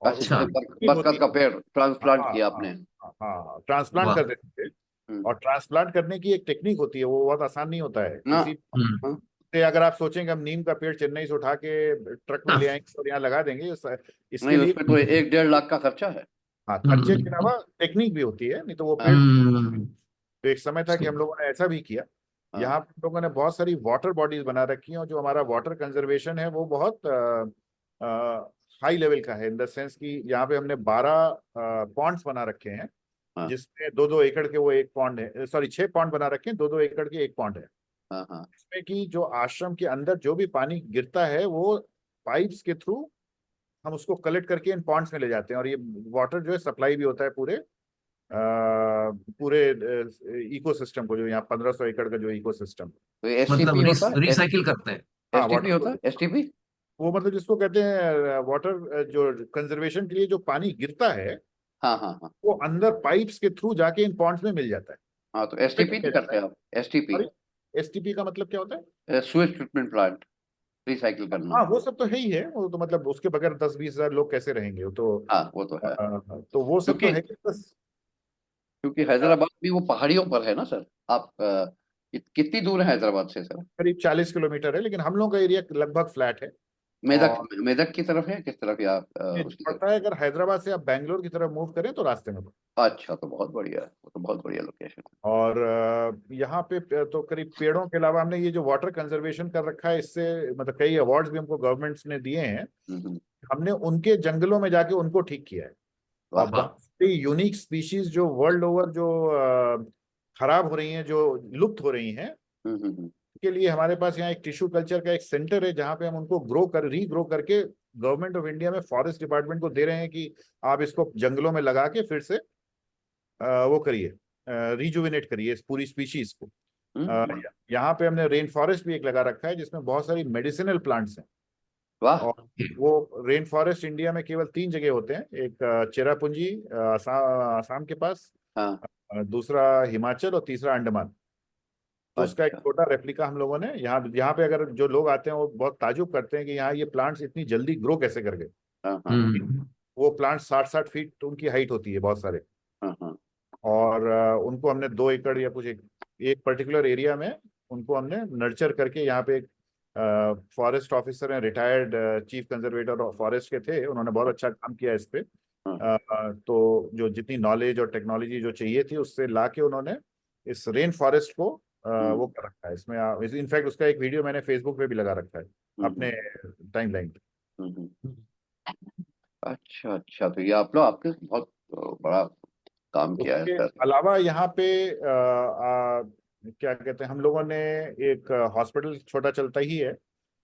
और अच्छा, उसमें अच्छा। टेक्निक बरगद होती का है। पेड़ हाँ ट्रांसप्लांट हाँ किया हाँ आपने? हाँ हाँ, ट्रांसप्लांट वाह। कर देते थे। हम्म, और ट्रांसप्लांट करने की एक टेक्निक होती है, वो बहुत आसान नहीं होता है ना, किसी हम्म। से। अगर आप सोचेंगे हम नीम का पेड़ चेन्नई से उठा के ट्रक में ले आएंगे और यहाँ लगा देंगे, इसके नहीं, लिए उसमें तो 1-1.5 लाख का खर्चा है। हाँ, खर्चे के अलावा टेक्निक भी होती है, नहीं तो वो पेड़। हम्म। तो एक समय था कि हम लोगों ने ऐसा भी किया। हाँ, यहाँ पे हम लोगों ने बहुत सारी वाटर बॉडीज बना रखी हैं, और जो हमारा वाटर कंजर्वेशन है वो बहुत हाई लेवल का है, इन द सेंस कि यहाँ पे हमने 12 पॉन्ड्स बना रखे हैं, हाँ, जिसमें 2-2 एकड़ के वो एक पॉन्ड है, सॉरी 6 पॉन्ड बना रखे हैं, 2-2 एकड़ के एक पॉन्ड है। हाँ, हाँ। इसमें कि जो आश्रम के अंदर जो भी पानी गिरता है वो पाइप्स के थ्रू हम उसको कलेक्ट करके इन पॉन्ड्स में ले जाते हैं, और ये वाटर जो है सप्लाई भी होता है पूरे इकोसिस्टम को, जो यहाँ 1500 एकड़ का जो इकोसिस्टम। तो ये मतलब एसटीपी होता है? रिसाइकिल करते हैं। हाँ, एसटीपी होता वाटर, है, एसटीपी? वो मतलब जिसको कहते हैं वाटर, जो कंजर्वेशन के लिए जो पानी गिरता है हाँ, हाँ, हाँ। वो अंदर पाइप्स के थ्रू जाके इन पॉन्ड्स में मिल जाता है, हाँ, तो उसमें एसटीपी नहीं नहीं मिल जाता करते है। आप? एसटीपी, और एसटीपी का मतलब क्या होता है? स्वेज ट्रीटमेंट प्लांट, रिसाइकिल करना। हाँ, वो सब तो है ही है, वो तो मतलब उसके बगैर 10-20 हजार लोग कैसे रहेंगे, वो तो हाँ, वो तो है। तो वो सब तो क्योंकि है ही बस। क्योंकि हैदराबाद भी वो पहाड़ियों पर है ना सर। आप कितनी दूर है हैदराबाद से सर? करीब 40 किलोमीटर है, लेकिन हम लोग का एरिया लगभग फ्लैट है। मेदक, और मेदक की तरफ है, किस तरफ, या ये उसकी तरफ? पड़ता है, अगर हैदराबाद से आप बैंगलोर की तरफ मूव करें तो रास्ते में। अच्छा, तो बहुत बढ़िया है, वो तो बहुत बढ़िया लोकेशन है। और यहाँ पे तो करीब पेड़ों के अलावा हमने ये जो वाटर कंजर्वेशन कर रखा है, इससे मतलब कई अवार्ड्स भी हमको गवर्नमेंट्स ने दिए हैं। हम्म, हमने उनके जंगलों में जाके उनको ठीक किया है। और वाह। वाह। बहुत सी यूनिक स्पीशीज जो वर्ल्ड ओवर जो खराब हो रही हैं, जो लुप्त हो रही हैं, हम्म, हम्म, हम्म। के लिए हमारे पास यहाँ एक टिश्यू कल्चर का एक सेंटर है, जहाँ पे हम उनको रीग्रो करके गवर्नमेंट ऑफ इंडिया में फॉरेस्ट डिपार्टमेंट को दे रहे हैं कि आप इसको जंगलों में लगा के फिर से वो करिए, रिजुविनेट करिए इस पूरी स्पीशीज को। हम्म, यहाँ पे हमने रेन फॉरेस्ट भी एक लगा रखा है, जिसमें बहुत सारी मेडिसिनल प्लांट्स हैं। वाह। और वो रेन फॉरेस्ट इंडिया में केवल 3 जगह होते हैं, एक चेरापूंजी आसाम के पास, हाँ, दूसरा हिमाचल, और तीसरा अंडमान। तो उसका एक अच्छा। छोटा रेप्लिका हम लोगों ने यहाँ यहाँ पे, अगर जो लोग आते हैं वो बहुत ताजुब करते हैं कि यहाँ ये प्लांट्स इतनी जल्दी ग्रो कैसे कर गए। हाँ, हाँ, हम्म। वो प्लांट 60-60 फीट उनकी हाइट होती है, बहुत सारे। हाँ, हाँ। और उनको हमने 2 एकड़ या कुछ एक पर्टिकुलर एरिया में उनको हमने नर्चर करके, यहाँ पे एक फॉरेस्ट ऑफिसर हैं, retired chief conservator of forest के थे, उन्होंने बहुत अच्छा काम किया इस पे। हाँ, तो जो जितनी नॉलेज और टेक्नोलॉजी जो चाहिए थी, उससे ला के उन्होंने इस रेन फॉरेस्ट को वो कर रखा है इसमें। इनफैक्ट उसका एक वीडियो मैंने फेसबुक पे भी लगा रखा है, हम्म, अपने टाइमलाइन पे। हम्म। अच्छा, अच्छा, तो ये आप लोग, आपने बहुत बड़ा काम किया है उसके सर। अलावा यहाँ पे क्या कहते हैं, हम लोगों ने एक हॉस्पिटल छोटा चलता ही है,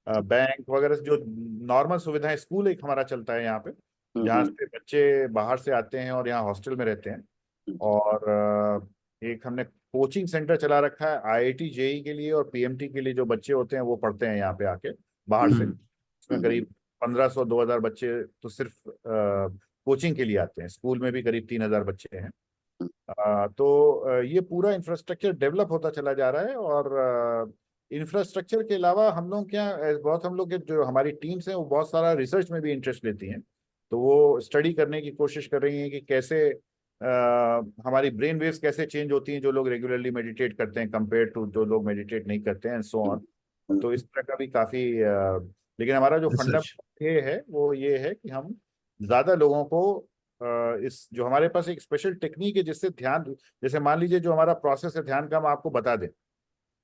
बैंक वगैरह जो नॉर्मल सुविधाएं, स्कूल एक हमारा चलता है यहाँ पे, हम्म, जहाँ से बच्चे बाहर से आते हैं और यहाँ हॉस्टल में रहते हैं। और एक हमने कोचिंग सेंटर चला रखा है आईआईटी जेई के लिए, और पीएमटी के लिए, जो बच्चे होते हैं वो पढ़ते हैं यहाँ पे आके बाहर से। हम्म। उसमें करीब 1500-2000 बच्चे तो सिर्फ कोचिंग के लिए आते हैं। स्कूल में भी करीब 3000 बच्चे हैं। तो ये पूरा इंफ्रास्ट्रक्चर डेवलप होता चला जा रहा है। और इंफ्रास्ट्रक्चर के अलावा हम लोग क्या, बहुत हम लोग के जो हमारी टीम्स हैं वो बहुत सारा रिसर्च में भी इंटरेस्ट लेती हैं। तो वो स्टडी करने की कोशिश कर रही हैं कि कैसे हमारी ब्रेन वेव्स कैसे चेंज होती हैं जो लोग रेगुलरली मेडिटेट करते हैं, कंपेयर टू जो लोग मेडिटेट नहीं करते हैं, एंड सो ऑन। तो इस तरह का भी काफ़ी लेकिन हमारा जो रिसर्च। फंडामेंटल ये है वो ये है कि हम ज़्यादा लोगों को इस जो हमारे पास एक स्पेशल टेक्निक है जिससे ध्यान, जैसे मान लीजिए जो हमारा प्रोसेस है ध्यान का, हम आपको बता दें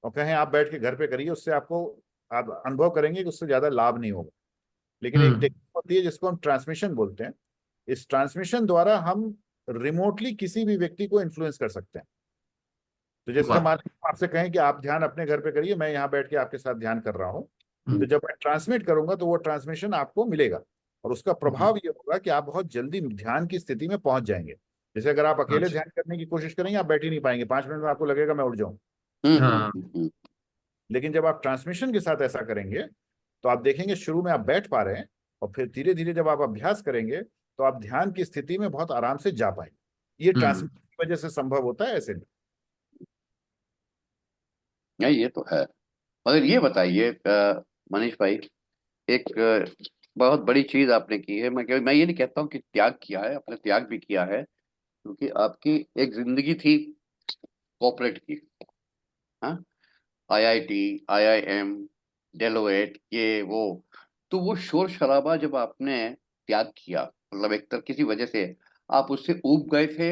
और कहें आप बैठ के घर पे करिए, उससे आपको आप अनुभव करेंगे कि उससे ज़्यादा लाभ नहीं होगा। लेकिन एक हम्म। टेक्निक होती है जिसको हम ट्रांसमिशन बोलते हैं। इस ट्रांसमिशन द्वारा हम रिमोटली किसी भी व्यक्ति को इन्फ्लुएंस कर सकते हैं। तो जैसे वाह। मान लीजिए हम आपसे कहें कि आप ध्यान अपने घर पे करिए, मैं यहाँ बैठ के आपके साथ ध्यान कर रहा हूँ। तो हम्म। जब मैं ट्रांसमिट करूंगा तो वो ट्रांसमिशन आपको मिलेगा, और उसका हम्म। प्रभाव ये होगा कि आप बहुत जल्दी ध्यान की स्थिति में पहुंच जाएंगे। जैसे अगर आप अकेले अच्छा। ध्यान करने की कोशिश करेंगे, आप बैठ ही नहीं पाएंगे, 5 मिनट में आपको लगेगा मैं उठ जाऊं। हाँ। लेकिन जब आप ट्रांसमिशन के साथ ऐसा करेंगे तो आप देखेंगे शुरू में आप बैठ पा रहे हैं, और फिर धीरे धीरे जब आप अभ्यास करेंगे तो आप ध्यान की स्थिति में बहुत आराम से जा पाएंगे। ये हम्म। ट्रांसमिशन की वजह से संभव होता है, ऐसे नहीं। नहीं, ये तो है। मगर ये बताइए मनीष भाई, एक बहुत बड़ी चीज आपने की है। मैं ये नहीं कहता हूँ कि त्याग किया है, आपने त्याग भी किया है, क्योंकि आपकी एक जिंदगी थी कॉर्पोरेट की। हाँ, आईआईटी, आईआईएम, डेलोएट, ये वो वो शोर शराबा जब आपने त्याग किया, मतलब एक तरह किसी वजह से आप उससे ऊब गए थे,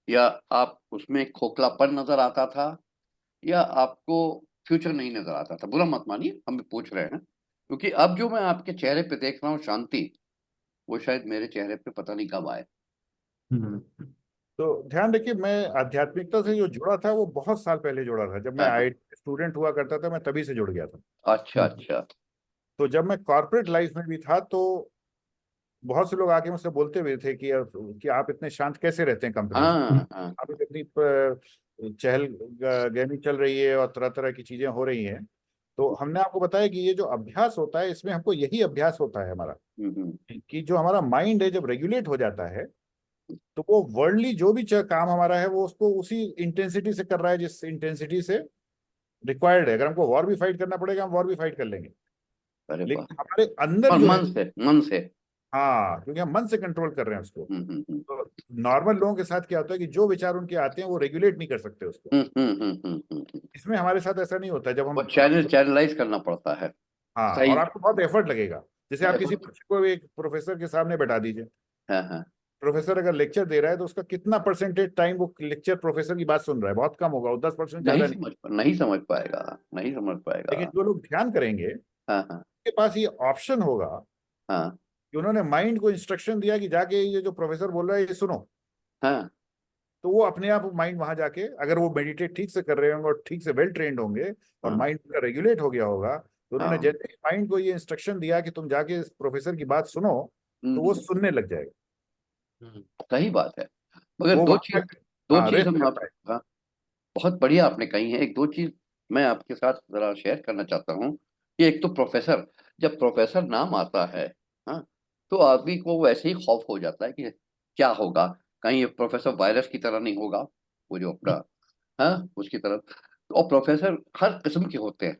या आप उसमें खोखलापन नजर आता था, या आपको फ्यूचर नहीं नजर आता था? बुरा मत मानिए, हम भी पूछ रहे हैं, क्योंकि अब जो मैं आपके चेहरे पे देख रहा हूँ शांति, वो शायद मेरे चेहरे पे पता नहीं कब आए। हम्म, तो ध्यान रखिए, मैं आध्यात्मिकता से जो जुड़ा था वो बहुत साल पहले जुड़ा था। जब मैं हाँ हाँ। आई स्टूडेंट हुआ करता था, मैं तभी से जुड़ गया था। अच्छा अच्छा। तो जब मैं कॉर्पोरेट लाइफ में भी था, तो बहुत से लोग आके मुझसे बोलते हुए थे कि आप इतने शांत कैसे रहते हैं कंपनीज में, हाँ हाँ। आप इतनी चहल गहमी चल रही है और तरह तरह की चीजें हो रही हैं। तो हमने आपको बताया कि ये जो अभ्यास होता है, इसमें हमको यही अभ्यास होता है हमारा, हम्म। कि जो हमारा माइंड है जब रेगुलेट हो जाता है, तो वो वर्ल्डली जो भी काम हमारा है वो उसको उसी इंटेंसिटी से कर रहा है जिस इंटेंसिटी से रिक्वायर्ड है। अगर हमको वॉर भी फाइट करना पड़ेगा, हम वॉर भी फाइट कर लेंगे। अरे वाह। लेकिन हमारे अंदर और जो है, मन से, मन से। हाँ, क्योंकि हम मन से कंट्रोल कर रहे हैं उसको। हम्म। तो नॉर्मल लोगों के साथ क्या होता है कि जो विचार उनके आते हैं वो रेगुलेट नहीं कर सकते उसको। हम्म। इसमें हमारे साथ ऐसा नहीं होता। जब वो हम चैनलाइज करना पड़ता है। हाँ, सही। और आपको बहुत एफर्ट लगेगा। जैसे आप किसी एफर्ट। बच्चे को एक प्रोफेसर के सामने बैठा दीजिए, हाँ हाँ। प्रोफेसर अगर लेक्चर दे रहा है तो उसका कितना परसेंटेज टाइम वो लेक्चर प्रोफेसर की बात सुन रहा है? बहुत कम होगा, वो 10% ज्यादा नहीं। नहीं समझ पाएगा, नहीं समझ पाएगा। लेकिन जो लोग ध्यान करेंगे, हाँ हाँ। उनके पास ये ऑप्शन होगा हाँ कि उन्होंने माइंड को इंस्ट्रक्शन दिया कि जाके ये जो प्रोफेसर बोल रहा है ये सुनो। हाँ। तो वो अपने आप माइंड वहां जाके, अगर वो मेडिटेट ठीक से कर रहे होंगे और ठीक से वेल ट्रेंड होंगे और हाँ माइंड का रेगुलेट हो गया होगा, तो उन्होंने हाँ। जैसे ही माइंड को ये इंस्ट्रक्शन दिया कि तुम जाके इस प्रोफेसर की बात सुनो, तो वो हम्म। सुनने लग जाएगा। सही बात है। मगर वो दो वहां चीज, जाके दो हाँ चीज रेस्ट हम आप, करता है। हाँ, बहुत बढ़िया आपने कही है। एक दो चीज मैं आपके साथ जरा शेयर करना चाहता हूँ, कि एक तो प्रोफेसर, जब प्रोफेसर नाम आता है, हाँ, तो आदमी को वैसे ही खौफ हो जाता है कि क्या होगा, कहीं ये प्रोफेसर वायरस की तरह नहीं होगा, वो जो अपना, हाँ, उसकी तरफ। और प्रोफेसर हर किस्म के होते हैं।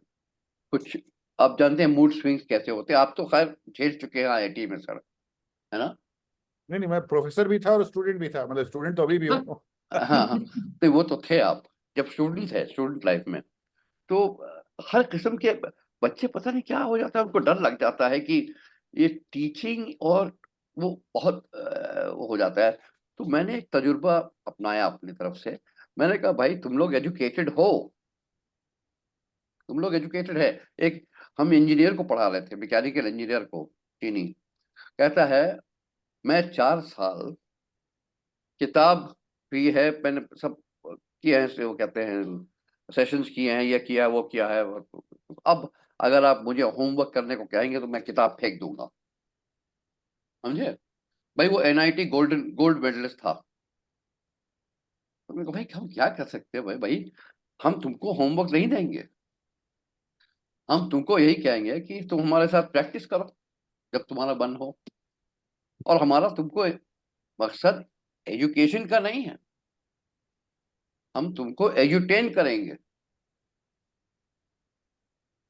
कुछ, आप जानते हैं मूड स्विंग्स कैसे होते हैं, आप तो खैर झेल चुके हैं आईआईटी में सर, है ना? नहीं नहीं, मैं प्रोफेसर भी था और स्टूडेंट भी था, मतलब स्टूडेंट तो अभी भी हूँ। हाँ हाँ। तो वो तो थे आप जब स्टूडेंट थे, स्टूडेंट लाइफ में। तो हर किस्म के बच्चे, पता नहीं क्या हो जाता है, उनको डर लग जाता है कि ये टीचिंग, और वो बहुत वो हो जाता है। तो मैंने एक तजुर्बा अपनाया अपनी तरफ से। मैंने कहा भाई तुम लोग एजुकेटेड हो, तुम लोग एजुकेटेड है। एक, हम इंजीनियर को पढ़ा रहे थे, मैकेनिकल इंजीनियर को, चीनी, कहता है मैं 4 साल किताब भी है, मैंने सब किए हैं, से वो कहते हैं सेशंस किए हैं, ये किया वो किया है। अब अगर आप मुझे होमवर्क करने को कहेंगे तो मैं किताब फेंक दूंगा, समझे? भाई वो एनआईटी गोल्ड मेडलिस्ट था। तो मैंने कहा भाई हम क्या कर सकते हैं, भाई भाई हम तुमको होमवर्क नहीं देंगे, हम तुमको यही कहेंगे कि तुम हमारे साथ प्रैक्टिस करो जब तुम्हारा मन हो। और हमारा तुमको मकसद एजुकेशन का नहीं है, हम तुमको एजुटेन करेंगे,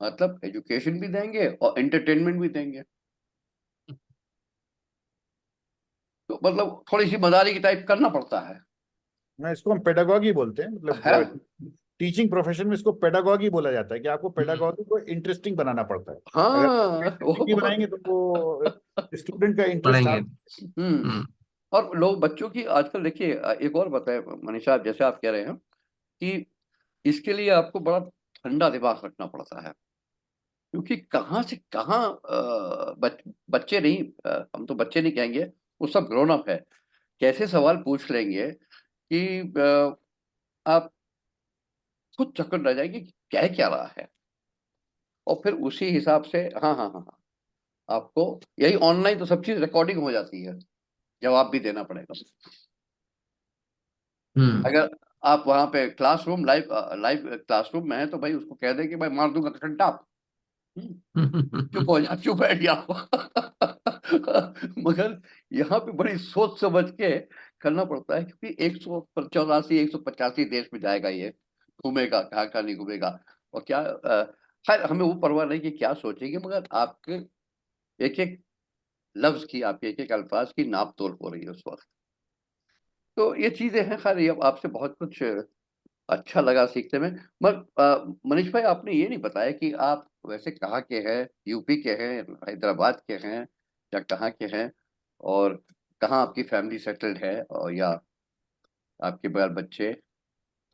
मतलब एजुकेशन भी देंगे और एंटरटेनमेंट भी देंगे। तो मतलब थोड़ी सी मजारी की टाइप करना पड़ता है। मैं इसको हम पेडागॉगी बोलते हैं, है। मतलब टीचिंग प्रोफेशन में इसको पेडागॉगी बोला जाता है, कि आपको पेडागॉगी को इंटरेस्टिंग बनाना पड़ता है। अगर हाँ इंटरेस्टिंग नहीं बनाएंगे तो वो स्टूडेंट का इंटरेस्ट पढ़ेंगे। आप। हम्म। और लोग बच्चों की आजकल देखिए, एक और बताए मनीषा, आप जैसे आप कह रहे हैं कि इसके लिए आपको बड़ा ठंडा दिमाग रखना पड़ता है, क्योंकि कहाँ से कहाँ बच्चे नहीं, हम तो बच्चे नहीं कहेंगे, वो सब ग्रोन अप है, कैसे सवाल पूछ लेंगे कि आप खुद चक्कर रह जाएंगे कि क्या क्या रहा है। और फिर उसी हिसाब से, हाँ हाँ हाँ हाँ, आपको यही ऑनलाइन तो सब चीज रिकॉर्डिंग हो जाती है, जवाब भी देना पड़ेगा। हम्म। अगर आप वहां पे क्लासरूम, लाइव लाइव क्लासरूम में है, तो भाई उसको कह दे कि भाई मार दूंगा तो घंटा आप, चुप हो जा, चुप बैठ जाओ। मगर यहाँ पे बड़ी सोच समझ के करना पड़ता है, क्योंकि 184 185 देश में जाएगा ये, घूमेगा कहाँ कहाँ नहीं घूमेगा। और क्या खैर हमें वो परवाह नहीं कि क्या सोचेंगे, मगर आपके एक एक लफ्ज की, आपके एक अल्फाज की नाप तोल हो रही है उस वक्त। तो ये चीजें हैं। खैर, ये आपसे बहुत कुछ अच्छा लगा सीखने में। मगर मनीष भाई, आपने ये नहीं बताया कि आप वैसे कहाँ के हैं, यूपी के हैं, हैदराबाद के हैं, या कहाँ के हैं, और कहाँ आपकी फैमिली सेटल्ड है, और या आपके बाल बच्चे,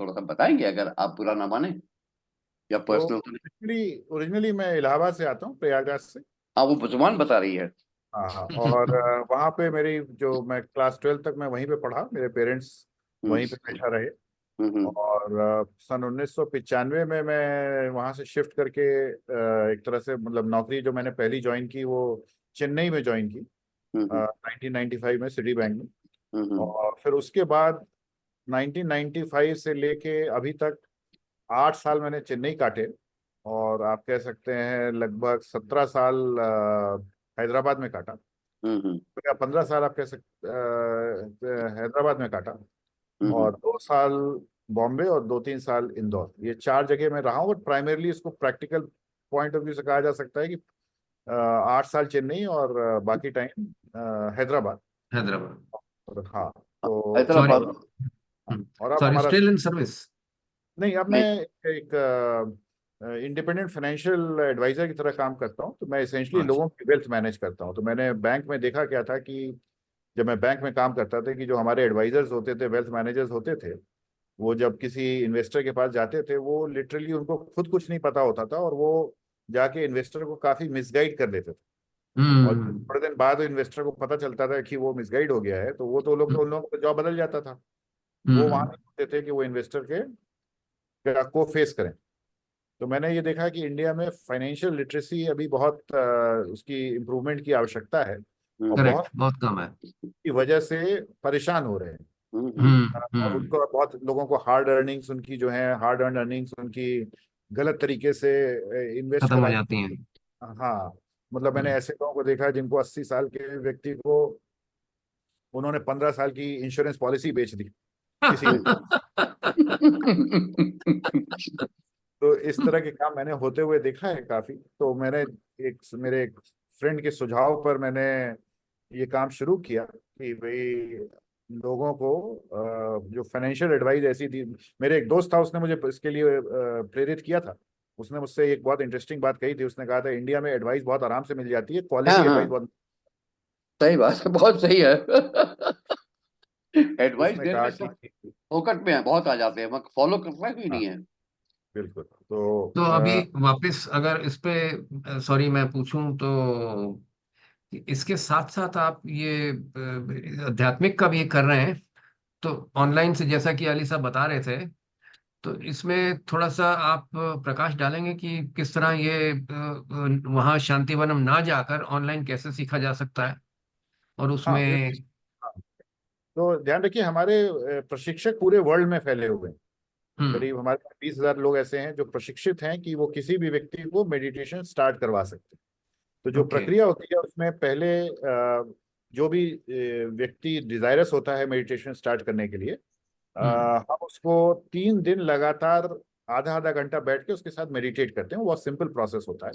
थोड़ा सा बताएंगे अगर आप बुरा ना माने, या तो पर्सनल। ओरिजिनली ओरिजिनली मैं इलाहाबाद से आता हूँ, प्रयागराज से। हाँ, वो जुबान बता रही है। हाँ हाँ, और वहाँ पे मेरी जो मैं क्लास 12 तक मैं वहीं पे पढ़ा, मेरे पेरेंट्स हम्म वहीं पे पेशा रहे। हम्म और सन 1995 में मैं वहाँ से शिफ्ट करके एक तरह से मतलब नौकरी जो मैंने पहली ज्वाइन की वो चेन्नई में ज्वाइन की, हम्म 1995 में सिटी बैंक में। हम्म और फिर उसके बाद 1995 से लेके अभी तक 8 साल मैंने चेन्नई काटे। और आप कह सकते हैं लगभग 17 साल हैदराबाद में काटा, हम्म या 15 साल आप कह सकते हैदराबाद में काटा। हम्म और 2 साल बॉम्बे और 2-3 साल इंदौर, ये 4 जगह मैं रहा हूँ। बट प्राइमरली इसको प्रैक्टिकल पॉइंट ऑफ व्यू से कहा जा सकता है कि 8 साल चेन्नई और बाकी टाइम हैदराबाद। हैदराबाद। और हाँ, तो सॉरी। हैदराबाद। और अब सॉरी, हमारा, स्टिल इन सर्विस। नहीं अब मैं नहीं। एक इंडिपेंडेंट फाइनेंशियल एडवाइजर की तरह काम करता हूँ। तो मैं इसेंशली अच्छा। लोगों की वेल्थ मैनेज करता हूँ। तो मैंने बैंक में देखा क्या था कि जब मैं बैंक में काम करता था कि जो हमारे एडवाइजर्स होते थे, वेल्थ मैनेजर्स होते थे, वो जब किसी इन्वेस्टर के पास जाते थे, वो लिटरली उनको खुद कुछ नहीं पता होता था, और वो जाके इन्वेस्टर को काफी मिसगाइड कर देते थे। और हम्म थोड़े दिन बाद इन्वेस्टर को पता चलता था कि वो मिसगाइड हो गया है, तो वो तो लोग हम्म उन लोगों का जॉब बदल जाता था। वो वहां हम्म, नहीं होते थे कि वो इन्वेस्टर के को फेस करें। तो मैंने ये देखा कि इंडिया में फाइनेंशियल लिटरेसी अभी बहुत उसकी इम्प्रूवमेंट की आवश्यकता है। और हम्म बहुत करेक्ट, बहुत कम है। की वजह से परेशान हो रहे हैं। और हम्म। उनको बहुत लोगों को हार्ड अर्निंग्स उनकी जो है, हार्ड अर्न अर्निंग्स उनकी गलत तरीके से इन्वेस्ट खत्म हो कराई। जाती हैं। हाँ, मतलब मैंने हम्म। ऐसे लोगों को देखा जिनको 80 साल के व्यक्ति को उन्होंने 15 साल की इंश्योरेंस पॉलिसी बेच दी किसी ने। तो इस तरह के काम मैंने होते हुए देखा है काफी। तो मैंने मेरे एक फ्रेंड के सुझाव पर मैंने ये काम शुरू किया कि भाई लोगों को जो फाइनेंशियल एडवाइस ऐसी थी। मेरे एक दोस्त था, उसने मुझे इसके लिए प्रेरित किया था। उसने मुझसे एक बहुत इंटरेस्टिंग बात कही थी। उसने कहा था इंडिया में एडवाइस बहुत आराम से मिल जाती है, हाँ क्वालिटी एडवाइस हाँ, बहुत। सही बात है, बहुत सही है। एडवाइस उसने देने में कहा सब कि फोकट में है, बहुत आ जाते हैं, मगर फॉलो करना कोई हाँ नहीं है। बिल्कुल। तो तो अभी वापस अगर इस पे सॉरी मैं पूछूं तो इसके साथ साथ आप ये आध्यात्मिक का भी कर रहे हैं, तो ऑनलाइन से जैसा कि अली साहब बता रहे थे, तो इसमें थोड़ा सा आप प्रकाश डालेंगे कि किस तरह ये वहाँ शांतिवनम ना जाकर ऑनलाइन कैसे सीखा जा सकता है, और हाँ उसमें। हाँ। तो ध्यान रखिए, हमारे प्रशिक्षक पूरे वर्ल्ड में फैले हुए हैं। हम्म। करीब हमारे 20,000 लोग ऐसे हैं जो प्रशिक्षित हैं कि वो किसी भी व्यक्ति को मेडिटेशन स्टार्ट करवा सकते हैं। तो जो ओके। प्रक्रिया होती है उसमें पहले जो भी व्यक्ति डिजायरस होता है मेडिटेशन स्टार्ट करने के लिए, हम्म। हम उसको 3 दिन लगातार आधा आधा घंटा बैठ के उसके साथ मेडिटेट करते हैं। वो बहुत सिंपल प्रोसेस होता है।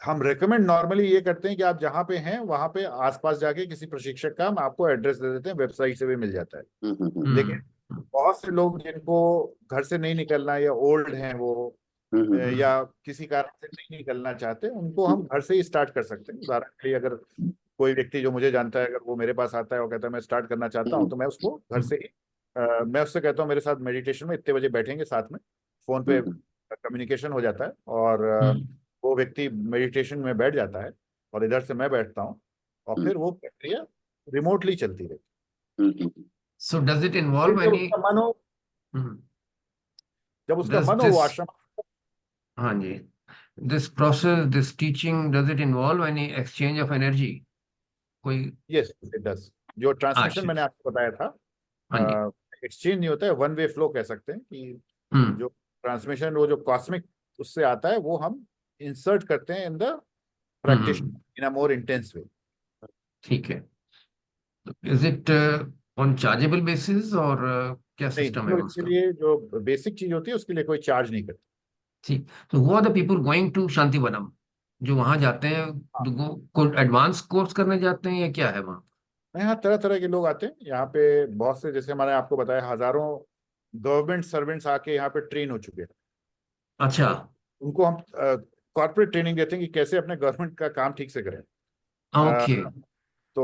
हम रेकमेंड नॉर्मली ये करते हैं कि आप जहाँ पे हैं वहाँ पे आसपास जाके किसी प्रशिक्षक का हम आपको एड्रेस दे देते हैं, वेबसाइट से भी मिल जाता है। लेकिन हम्म बहुत से लोग जिनको घर से नहीं निकलना, या ओल्ड हैं वो, हम्म या किसी कारण से नहीं निकलना चाहते, उनको हम घर से ही स्टार्ट कर सकते हैं। उदाहरण के लिए अगर कोई व्यक्ति जो मुझे जानता है, अगर वो मेरे पास आता है और कहता है मैं स्टार्ट करना चाहता हूँ, तो मैं उसको घर से ही मैं उससे कहता हूँ मेरे साथ मेडिटेशन में इतने बजे बैठेंगे साथ में। फोन पे कम्युनिकेशन हो जाता है, और हम्म। वो व्यक्ति मेडिटेशन में बैठ जाता है, और इधर से मैं बैठता हूँ, और फिर वो प्रक्रिया रिमोटली चलती रहती सो डज इट है। इन्वॉल्व जब एनी? उसका मन हो, जब उसका डज मन हो वो दिस आश्रम। हाँ जी, this process, this teaching, does it involve any exchange of energy? कोई? Yes it does. जो ट्रांसमिशन अच्छा। मैंने आपको बताया था, हाँ जी। एक्सचेंज नहीं होता है, वन वे फ्लो कह सकते हैं कि हम्म जो ट्रांसमिशन वो जो कॉस्मिक उससे आता है वो हम इंसर्ट करते हैं in the practice hmm. In a more intense way. ठीक है। Is it on chargeable basis, और क्या नहीं, सिस्टम हम है लोग इसके उसका? लिए जो बेसिक चीज होती है उसके लिए कोई चार्ज नहीं करते। ठीक। तो who are the people going to Shantivanam? जो वहां जाते हैं कोई एडवांस कोर्स करने जाते हैं या क्या है वहाँ? यहाँ तरह तरह के लोग आते हैं यहाँ पे, बहुत से, जैसे मैंने आपको बताया, हजारों गवर्नमेंट सर्वेंट्स आके यहाँ पे ट्रेन हो चुके हैं। अच्छा। उनको हम कॉर्पोरेट ट्रेनिंग देते हैं कि कैसे अपने गवर्नमेंट का काम ठीक से करें। ओके। तो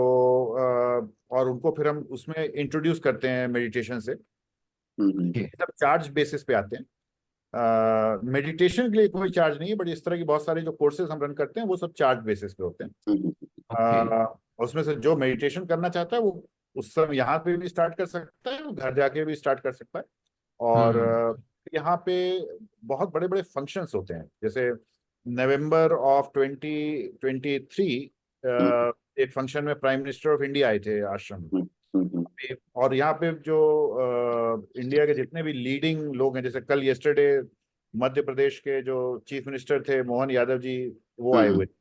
और उनको फिर हम उसमें इंट्रोड्यूस करते हैं मेडिटेशन से। ओके। सब चार्ज बेसिस पे आते हैं। मेडिटेशन के लिए कोई चार्ज नहीं है, बट इस तरह की बहुत सारे जो कोर्सेज हम रन करते हैं वो सब चार्ज बेसिस पे होते हैं। ओके। उसमें से जो मेडिटेशन करना चाहता है वो उस समय यहाँ पे भी स्टार्ट कर सकता है, वो घर जाके भी स्टार्ट कर सकता है। और हम्म। यहाँ पे बहुत बड़े बड़े फंक्शंस होते हैं, जैसे नवंबर ऑफ 2023 एक फंक्शन में प्राइम मिनिस्टर ऑफ इंडिया आए थे आश्रम में। और यहाँ पे जो इंडिया के जितने भी लीडिंग लोग हैं, जैसे कल येस्टरडे मध्य प्रदेश के जो चीफ मिनिस्टर थे मोहन यादव जी, वो आए हुए थे।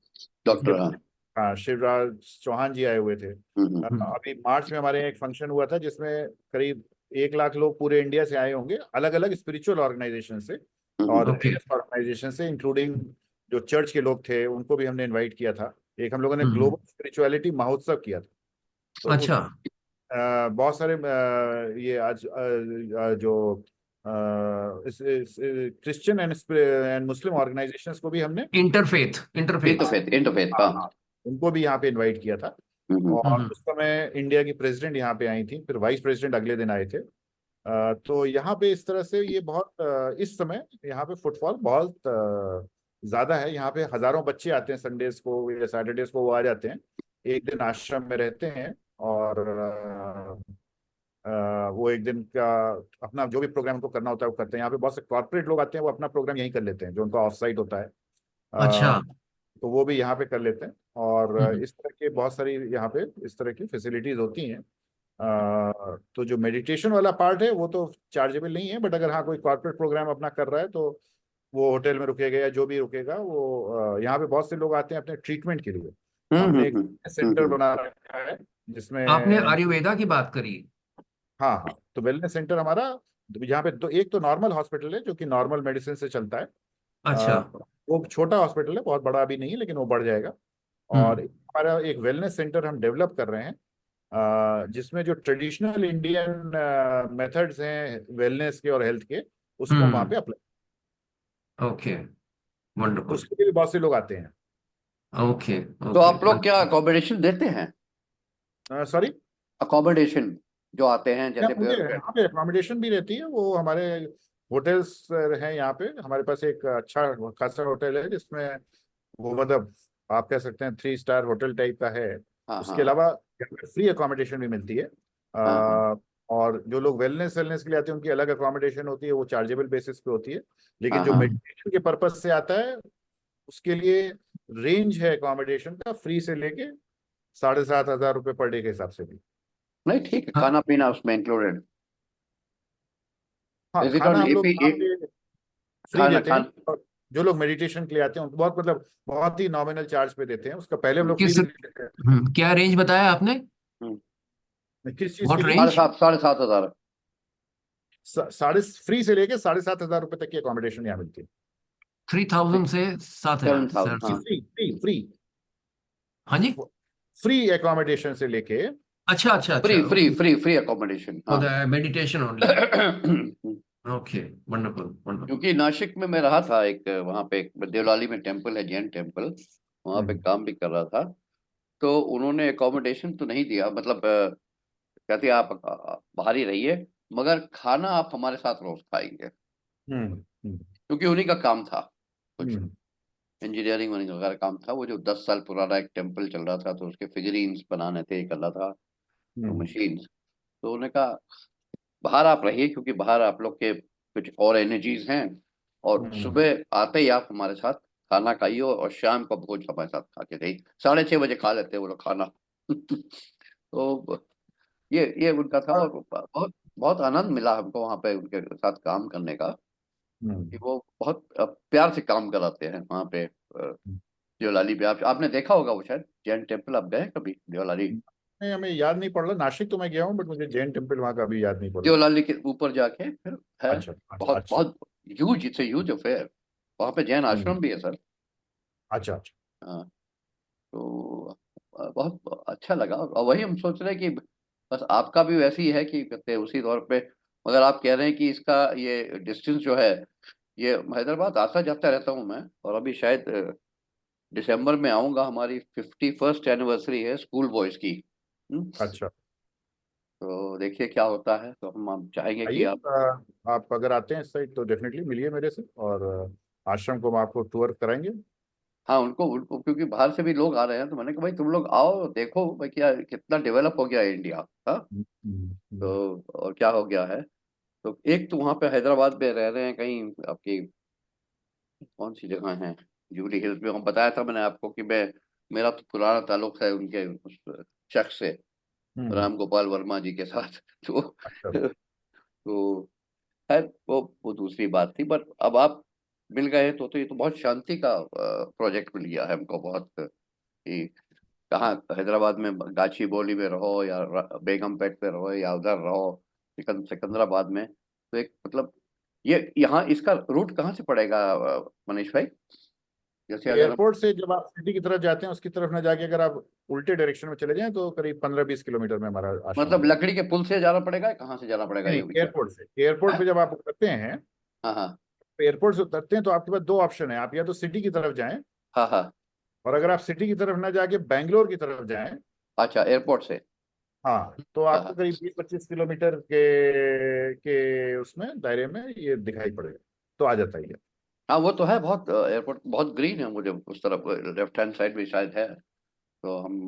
डॉक्टर, हाँ। हाँ, शिवराज चौहान जी आए हुए थे। अभी मार्च में हमारे यहाँ एक फंक्शन हुआ था जिसमें करीब 1 लाख लोग पूरे इंडिया से आए होंगे, अलग अलग स्पिरिचुअल ऑर्गेनाइजेशन से और ओके। रिलीजियस ऑर्गेनाइजेशन से, इंक्लूडिंग जो चर्च के लोग थे उनको भी हमने इनवाइट किया था। एक हम लोगों ने ग्लोबल स्पिरिचुअलिटी महोत्सव किया था। तो अच्छा। उस बहुत सारे ये आज जो क्रिश्चियन एंड मुस्लिम ऑर्गेनाइजेशंस को भी हमने इंटरफेथ इंटरफेथ। इंटरफेथ, हाँ हाँ। हाँ, उनको भी यहाँ पे इनवाइट किया था। और उस समय इंडिया की प्रेसिडेंट यहाँ पे आई थी, फिर वाइस प्रेसिडेंट अगले दिन आए थे। तो यहाँ पे इस तरह से ये बहुत इस समय यहाँ पे फुटफॉल बहुत ज्यादा है। यहाँ पे हजारों बच्चे आते हैं, संडेज को या सैटरडेज को वो आ जाते हैं, एक दिन आश्रम में रहते हैं। और वो एक दिन का अपना जो भी प्रोग्राम उनको करना होता है वो करते हैं। यहाँ पे बहुत से कॉर्पोरेट लोग आते हैं, वो अपना प्रोग्राम यहीं कर लेते हैं, जो उनका ऑफ साइट होता है। अच्छा। तो वो भी यहाँ पे कर लेते हैं। और हम्म। इस तरह के बहुत सारी यहाँ पे इस तरह की फैसिलिटीज होती हैं। तो जो मेडिटेशन वाला पार्ट है वो तो चार्जेबल नहीं है, बट अगर हाँ कोई कॉर्पोरेट प्रोग्राम अपना कर रहा है तो वो होटल में रुकेगा या जो भी रुकेगा वो यहाँ पे बहुत से लोग आते हैं अपने ट्रीटमेंट के लिए। हमने एक सेंटर बना रखा है जिसमें, आपने आयुर्वेदा की बात करी। हाँ हाँ, तो वेलनेस सेंटर हमारा यहाँ पे दो, एक तो नॉर्मल हॉस्पिटल है जो कि नॉर्मल मेडिसिन से चलता है। अच्छा। वो छोटा हॉस्पिटल है, बहुत बड़ा अभी नहीं है, लेकिन वो बढ़ जाएगा। और हम्म। हमारा एक वेलनेस सेंटर हम डेवलप कर रहे हैं, जिसमें जो ट्रेडिशनल इंडियन मेथड्स हैं वेलनेस के और हेल्थ के, उसको हम वहाँ पे हम्म। Apply, okay. तो वंडरफुल। उसके लिए भी बहुत से लोग आते हैं। ओके। तो ओके। आप लोग क्या अकोमोडेशन देते हैं? सॉरी, अकोमोडेशन जो आते हैं क्या जैसे मुझे यहाँ पे अकोमोडेशन भी रहती है, वो हमारे होटल्स हैं यहाँ पे। हमारे पास एक अच्छा खासा होटल है जिसमें वो, मतलब आप कह सकते हैं 3 स्टार होटल टाइप का है। हाँ, उसके हाँ, अलावा फ्री अकोमोडेशन भी मिलती है। हाँ, हाँ। और जो लोग वेलनेस वेलनेस के लिए आते हैं उनकी अलग अकोमोडेशन होती है, वो चार्जेबल बेसिस पे होती है। लेकिन हाँ, जो हाँ। मेडिटेशन के पर्पज से आता है उसके लिए रेंज है अकोमोडेशन का, फ्री से लेके 7,500 रुपये पर डे के हिसाब से भी। नहीं, ठीक है, हाँ। खाना पीना उसमें इंक्लूडेड। हाँ, इज इट खाना ऑन हम लोग एपी वहाँ पे फ्री खाना देते हैं। खान और जो लोग मेडिटेशन के लिए आते हैं उनको बहुत, मतलब बहुत ही नॉमिनल चार्ज पे देते हैं, उसका पहले हम लोग फ्री किस भी देते हैं। क्या रेंज बताया आपने? किस चीज के व्हाट लिए? रेंज? साढ़े सात हजार। साढ़े फ्री से लेके 7,500 रुपये तक की अकोमोडेशन यहाँ मिलती है। 3000 से 7000 7,000, सर? हाँ। फ्री फ्री फ्री हाँ जी। फ्री अकोमोडेशन से लेके, अच्छा अच्छा फ्री अच्छा। Free free free accommodation, for हाँ। The meditation only. Okay. Wonderful wonderful. क्योंकि नासिक में मैं रहा था, एक वहाँ पे एक देवलाली में टेम्पल है, जैन टेम्पल, वहाँ पे काम भी कर रहा था। तो उन्होंने अकोमोडेशन तो नहीं दिया, मतलब कहते आप बाहर ही रहिए, मगर खाना आप हमारे साथ रोज खाएंगे, क्योंकि उन्हीं का काम था, कुछ इंजीनियरिंग वगैरह काम था। वो जो 10 साल पुराना एक टेम्पल चल रहा था, तो उसके फिगरीन्स बनाने थे, कर रहा था, तो मशीन। तो उन्होंने कहा बाहर आप रहिए, क्योंकि बाहर आप लोग के कुछ और एनर्जीज हैं, और सुबह आते ही आप हमारे साथ खाना खाइए, और शाम को भोज हमारे साथ खा के जाइए। 6:30 बजे खा लेते हैं वो लोग खाना। तो ये उनका था, और बहुत बहुत आनंद मिला हमको वहाँ पे उनके साथ काम करने का, कि वो बहुत प्यार से काम कराते हैं वहाँ पे। देवलाली पे आपने देखा होगा वो, शायद जैन टेम्पल आप गए कभी देवलाली? नहीं, हमें याद नहीं पड़ रहा। नासिक तो मैं गया हूँ, बट मुझे जैन टेम्पल वहाँ का अभी याद नहीं पड़ रहा। देवलाली के ऊपर जाके फिर है, अच्छा अच्छा बहुत अच्छा बहुत ह्यूज, इट्स ह्यूज अफेयर। वहाँ पे जैन आश्रम भी है सर। अच्छा अच्छा। हाँ, तो बहुत अच्छा लगा। और वही हम सोच रहे हैं कि बस आपका भी वैसे ही है कि कहते हैं उसी तौर पे, मगर आप कह रहे हैं कि इसका ये डिस्टेंस जो है, ये हैदराबाद आता जाता रहता हूँ मैं, और अभी शायद दिसंबर में आऊँगा, हमारी 51st एनिवर्सरी है स्कूल बॉयज़ की। अच्छा, तो देखिए क्या होता है, तो हम चाहेंगे कि आइए, आप। आप अगर आते हैं इस साइड तो डेफिनेटली मिलिए मेरे से, और आश्रम को हम आपको टूर कराएंगे। हाँ, उनको क्योंकि बाहर से भी लोग आ रहे हैं, तो मैंने कहा भाई तुम लोग आओ देखो भाई क्या कितना डेवलप हो गया है इंडिया। हाँ, तो और क्या हो गया है। तो एक तो वहाँ पे हैदराबाद में रह रहे हैं कहीं, आपकी कौन सी जगह है, जुबली हिल्स में, हम बताया था मैंने आपको कि मैं, मेरा तो पुराना ताल्लुक है उनके उस शख्स से, हम्म, राम गोपाल वर्मा जी के साथ। तो अच्छा। तो खैर वो दूसरी बात थी, बट अब आप मिल गए तो ये तो बहुत शांति का प्रोजेक्ट मिल गया है हमको, बहुत कि कहाँ हैदराबाद में गाची बोली में रहो या बेगमपेट पे रहो या उधर रहो सिकंदराबाद में, तो एक मतलब ये यहाँ इसका रूट कहाँ से पड़ेगा मनीष भाई, जैसे अगर हम, एयरपोर्ट से जब आप सिटी की तरफ जाते हैं उसकी तरफ ना जाके अगर आप उल्टे डायरेक्शन में चले जाएं तो करीब 15-20 किलोमीटर में हमारा आश्रम आ मतलब जाएगा। लकड़ी के पुल से जाना पड़ेगा या कहाँ से जाना पड़ेगा नहीं ये नहीं, भी क्या। एयरपोर्ट पे जब आप उतरते हैं, हाँ हाँ तो एयरपोर्ट से उतरते हैं तो आपके पास दो ऑप्शन है, आप या तो सिटी की तरफ जाएं, हाँ हाँ। और अगर आप सिटी की तरफ ना जाके बैंगलोर की तरफ जाएं, अच्छा, एयरपोर्ट से। हाँ, तो हाँ आपको हाँ करीब 20-25 किलोमीटर के उसमें दायरे में ये दिखाई पड़ेगा, तो आ जाता ही है। हाँ, वो तो है, बहुत एयरपोर्ट बहुत ग्रीन है, मुझे उस तरफ लेफ्ट हैंड साइड भी शायद है, तो हम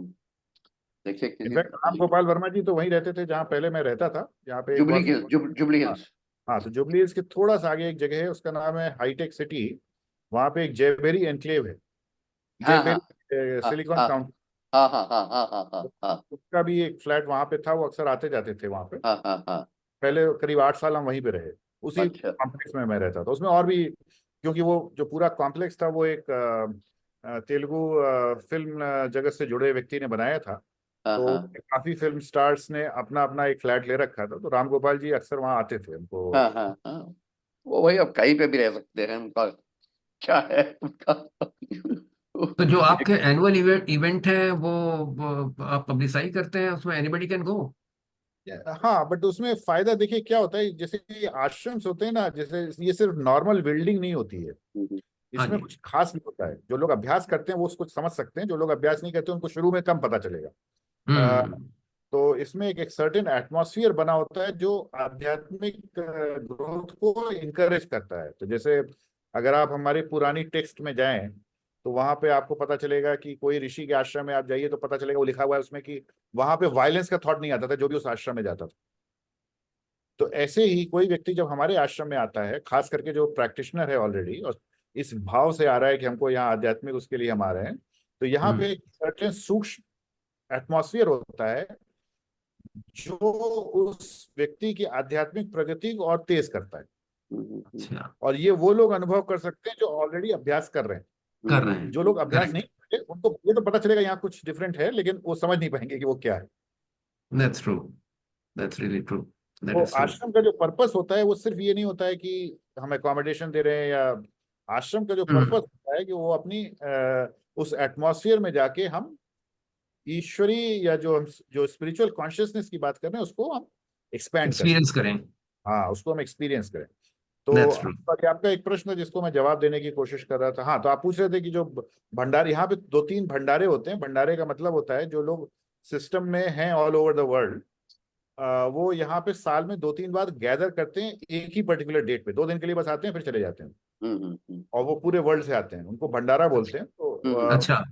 देखिए किसी इनफैक्ट राम गोपाल वर्मा जी तो वहीं रहते थे जहाँ पहले मैं रहता था, यहाँ पे एक जुबली बहुत। हिल्स, जुबली हाँ, हिल्स। हाँ, तो जुबली हिल्स के थोड़ा सा आगे एक जगह है, उसका नाम है हाईटेक सिटी। वहाँ पे एक जयबेरी एनक्लेव है, हाँ हाँ जयबेरी हाँ सिलिकॉन हाँ काउंटी। हाँ हाँ हाँ हाँ हाँ हाँ हाँ उसका भी एक फ्लैट वहाँ पे था, वो अक्सर आते जाते थे वहाँ पे। हाँ हाँ हाँ। पहले करीब 8 साल हम वहीं पे रहे, उसी अच्छा। कॉम्प्लेक्स में मैं रहता था। उसमें और भी, क्योंकि वो जो पूरा कॉम्प्लेक्स था वो एक तेलुगु फिल्म जगत से जुड़े व्यक्ति ने बनाया था, हाँ तो हाँ काफी फिल्म स्टार्स ने अपना अपना एक फ्लैट ले रखा था, तो राम गोपाल जी अक्सर वहाँ आते थे उनको। हाँ हाँ हाँ। वो वही, अब कहीं पे भी रह सकते हैं, उनका क्या है उनका। तो जो आपके एनुअल इवेंट है वो आप पब्लिसाइज करते हैं, उसमें एनीबडी कैन गो? हाँ, बट उसमें फायदा देखिए क्या होता है, जैसे ये आश्रम्स होते हैं ना, जैसे ये सिर्फ नॉर्मल बिल्डिंग नहीं होती है, हाँ इसमें जी। कुछ खास भी होता है। जो लोग अभ्यास करते हैं वो उसको समझ सकते हैं, जो लोग अभ्यास नहीं करते उनको शुरू में कम पता चलेगा। अ, हम्म। तो इसमें एक सर्टेन एटमॉस्फेयर बना होता है जो आध्यात्मिक ग्रोथ को इनकरेज करता है। तो जैसे अगर आप हमारे पुरानी टेक्स्ट में जाएं तो वहां पे आपको पता चलेगा कि कोई ऋषि के आश्रम में आप जाइए तो पता चलेगा, वो लिखा हुआ है उसमें कि वहां पे वायलेंस का थॉट नहीं आता था जो भी उस आश्रम में जाता था। तो ऐसे ही कोई व्यक्ति जब हमारे आश्रम में आता है, खास करके जो प्रैक्टिशनर है ऑलरेडी, और इस भाव से आ रहा है कि हमको यहाँ आध्यात्मिक उसके लिए हम आ रहे हैं, तो यहाँ हम्म। पे एक सर्टेन सूक्ष्म एटमॉस्फेयर होता है जो उस व्यक्ति की आध्यात्मिक प्रगति को और तेज करता है। अच्छा। और ये वो लोग अनुभव कर सकते हैं जो ऑलरेडी अभ्यास कर रहे हैं। कर रहे हैं। जो लोग अभ्यास नहीं करेक्ट। करते उनको ये तो पता चलेगा यहाँ कुछ डिफरेंट है, लेकिन वो समझ नहीं पाएंगे कि वो क्या है। That's true. That's really true. That तो इज ट्रू। आश्रम का जो पर्पस होता है वो सिर्फ ये नहीं होता है कि हम एकोमोडेशन दे रहे हैं, या आश्रम का जो पर्पस हम्म। होता है कि वो अपनी उस एटमॉस्फेयर में जाके हम ईश्वरी या जो स्पिरिचुअल कॉन्शियसनेस की बात कर रहे हैं उसको हम एक्सपैंड कर एक्सपीरियंस सकें। करें। हाँ, उसको हम एक्सपीरियंस करें। तो दैट्स ट्रू। आपका एक प्रश्न है जिसको मैं जवाब देने की कोशिश कर रहा था। हाँ, तो आप पूछ रहे थे कि जो भंडारे, यहाँ पे 2-3 भंडारे होते हैं। भंडारे का मतलब होता है जो लोग सिस्टम में हैं ऑल ओवर द वर्ल्ड, वो यहाँ पे साल में 2-3 बार गैदर करते हैं एक ही पर्टिकुलर डेट पे, 2 दिन के लिए बस आते हैं फिर चले जाते हैं। और वो पूरे वर्ल्ड से आते हैं, उनको भंडारा बोलते हैं। तो अच्छा।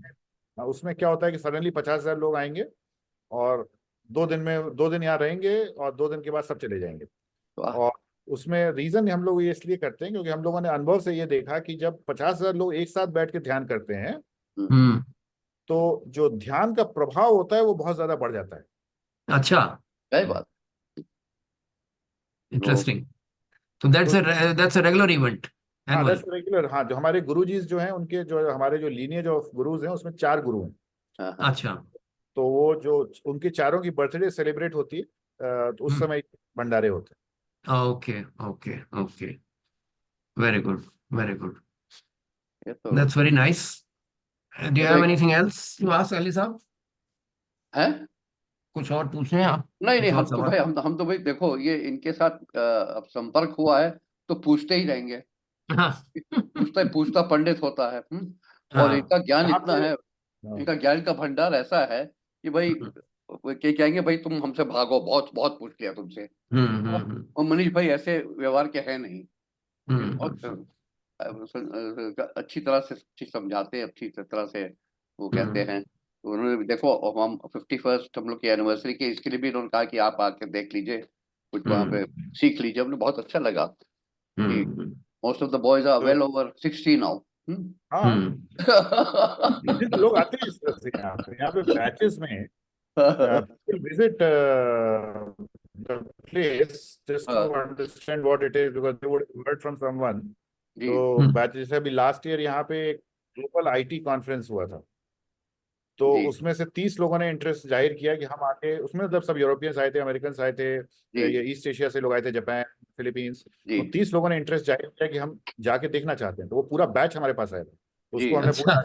उसमें क्या होता है कि सडनली 50,000 लोग आएंगे, और 2 दिन में 2 दिन यहाँ रहेंगे, और 2 दिन के बाद सब चले जाएंगे। वाह। और उसमें रीजन हम लोग ये इसलिए करते हैं क्योंकि हम लोगों ने अनुभव से ये देखा कि जब 50,000 लोग एक साथ बैठ के ध्यान करते हैं हम्म। तो जो ध्यान का प्रभाव होता है वो बहुत ज्यादा बढ़ जाता है। अच्छा। सही बात। तो इंटरेस्टिंग। तो तो दैट्स अ रेगुलर इवेंट, हाँ, एनुअल? That's regular. हाँ, जो हमारे गुरुजीज जो हैं, उनके जो हमारे जो लीनिएज ऑफ गुरुज हैं उसमें 4 गुरु हैं। हाँ हाँ। अच्छा। तो वो जो उनके चारों की बर्थडे सेलिब्रेट होती है, तो उस समय भंडारे होते okay okay okay. Very good. Very good. ये तो that's very nice. Do you have anything else to ask Ali साहब? है? कुछ और पूछे हैं आप? नहीं नहीं, कुछ और हम तो सवाल? भाई हम तो भाई देखो, ये इनके साथ अब संपर्क हुआ है तो पूछते ही रहेंगे। हाँ पूछता पूछता पंडित होता है। और हाँ। इनका ज्ञान यहाँ इतना पे है, इनका ज्ञान का भंडार ऐसा है कि भाई वो कहेंगे भाई तुम हमसे भागो, बहुत बहुत पूछ लिया तुमसे। और मनीष भाई ऐसे व्यवहार के हैं नहीं, ये बहुत अच्छी तरह से चीज समझाते हैं, अच्छी तरह से वो कहते हैं। तो उन्होंने भी देखो, हम 51st हम लोग की एनिवर्सरी के, इसके लिए भी उन्होंने कहा कि आप आके देख लीजिए, कुछ वहाँ पे सीख लीजिए। हमने बहुत अच्छा लगा कि most of the boys are तो वेल ओवर 60 नाउ। हाँ, नहीं तो लोग आते हैं इस तरह से यहाँ पे बैचेस में visit the place just to understand what it is because they would have heard from someone. जी तो बैच जैसे अभी लास्ट ईयर यहाँ पे एक ग्लोबल आईटी कॉन्फ्रेंस हुआ था, तो जी उसमें से 30 लोगों ने इंटरेस्ट जाहिर किया कि हम आके, उसमें मतलब सब यूरोपियंस आए थे, अमेरिकन आए थे, जी ये ईस्ट एशिया से लोग आए थे, जापान, फिलीपींस। जी तो 30 लोगों ने इंटरेस्ट जाहिर किया कि हम जाके देखना चाहते हैं, तो वो पूरा बैच हमारे पास आया था। जी। उसको हमने अच्छा। पूरा,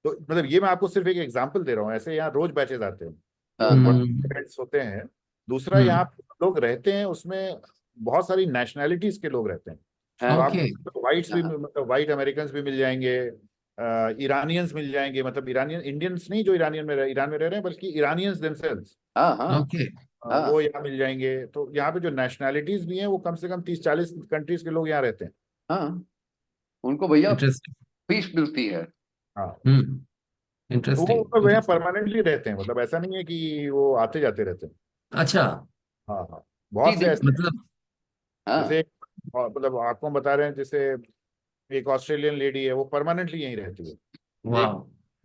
तो मतलब ये मैं आपको सिर्फ एक एग्जांपल दे रहा हूँ, ऐसे यहाँ रोज बैचेज आते हैं जो हाँ, बड़े इवेंट्स होते हैं। दूसरा, यहाँ पे लोग रहते हैं, उसमें बहुत सारी नेशनैलिटीज के लोग रहते हैं। तो हाँ, आप ओके। वाइट्स भी, हाँ, मतलब वाइट अमेरिकन भी मिल जाएंगे, ईरानियंस मिल जाएंगे, मतलब ईरानियन इंडियंस नहीं जो ईरान में रह रहे हैं, बल्कि ईरानियंस देमसेल्व्स, हाँ, हाँ, ओके। हाँ, वो यहाँ मिल जाएंगे। तो यहाँ पे जो नेशनैलिटीज भी हैं वो कम से कम 30-40 कंट्रीज के लोग यहाँ रहते हैं। हाँ। उनको भैया इंटरेस्टिंग। फीस मिलती है। हाँ, तो वो इंटरेस्टिंग मतलब यहाँ इंटरेस्टिंग। परमानेंटली रहते हैं, मतलब ऐसा नहीं है कि वो आते जाते रहते हैं। अच्छा। हाँ हाँ, जी बहुत से नहीं। ऐसे, मतलब हाँ, जैसे मतलब आपको हम बता रहे हैं, जैसे एक ऑस्ट्रेलियन लेडी है, वो परमानेंटली यहीं रहती है। वाह। एक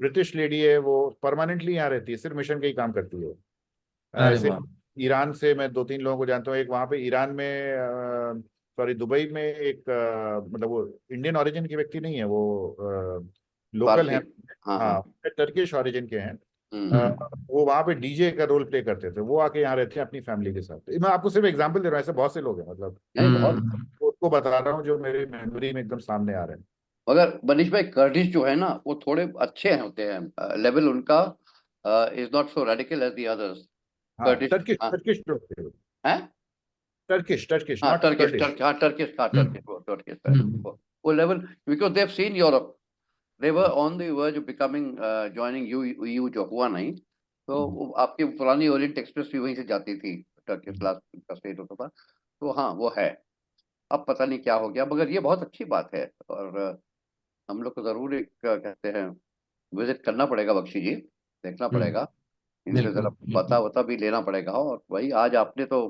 ब्रिटिश लेडी है, वो परमानेंटली यहाँ रहती है, सिर्फ मिशन का ही काम करती है। अरे ऐसे वाह। ईरान से मैं 2-3 लोगों को जानता हूँ। एक वहाँ पे ईरान में, सॉरी, दुबई में एक मतलब वो इंडियन ओरिजिन के व्यक्ति नहीं है, वो लोकल पारसी। है। हाँ, हाँ। हाँ, टर्किश ओरिजिन के हैं। हम्म। वो वहाँ पे डीजे का रोल प्ले करते थे, वो आके यहाँ रहते हैं अपनी फैमिली के साथ। तो मैं आपको सिर्फ एग्जांपल दे रहा हूँ, ऐसे बहुत से लोग हैं, मतलब नहीं, बहुत। उसको बता रहा हूँ जो मेरी मेमोरी में एकदम सामने आ रहे हैं। मगर मनीष भाई, कर्डिश जो है ना, वो थोड़े अच्छे हैं, होते हैं, लेवल उनका is not so radical as the others. हाँ, कर्डिश। टर्किश हाँ। टर्किश लोग थे। हैं? टर्किश टर्किश हाँ, नॉट टर्किश, कर्डिश। हाँ, टर्किश, हाँ, हम्म टर्किश, वो टर्किश है। हम्म वो level, because they have seen Europe, they were on the verge of becoming, joining you जो हुआ नहीं। तो वो आपकी पुरानी ओरिएंट एक्सप्रेस भी वहीं से जाती थी, टर्किश लास्ट का स्टेट होता था। तो हाँ, वो है। अब पता नहीं क्या हो गया, मगर ये बहुत अच्छी बात है। और हम लोग को जरूर एक कहते हैं विजिट करना पड़ेगा बख्शी जी, देखना पड़ेगा, इनसे बिल्कुल जरा पता बिल्कुल। वता भी लेना पड़ेगा। और भाई आज आपने तो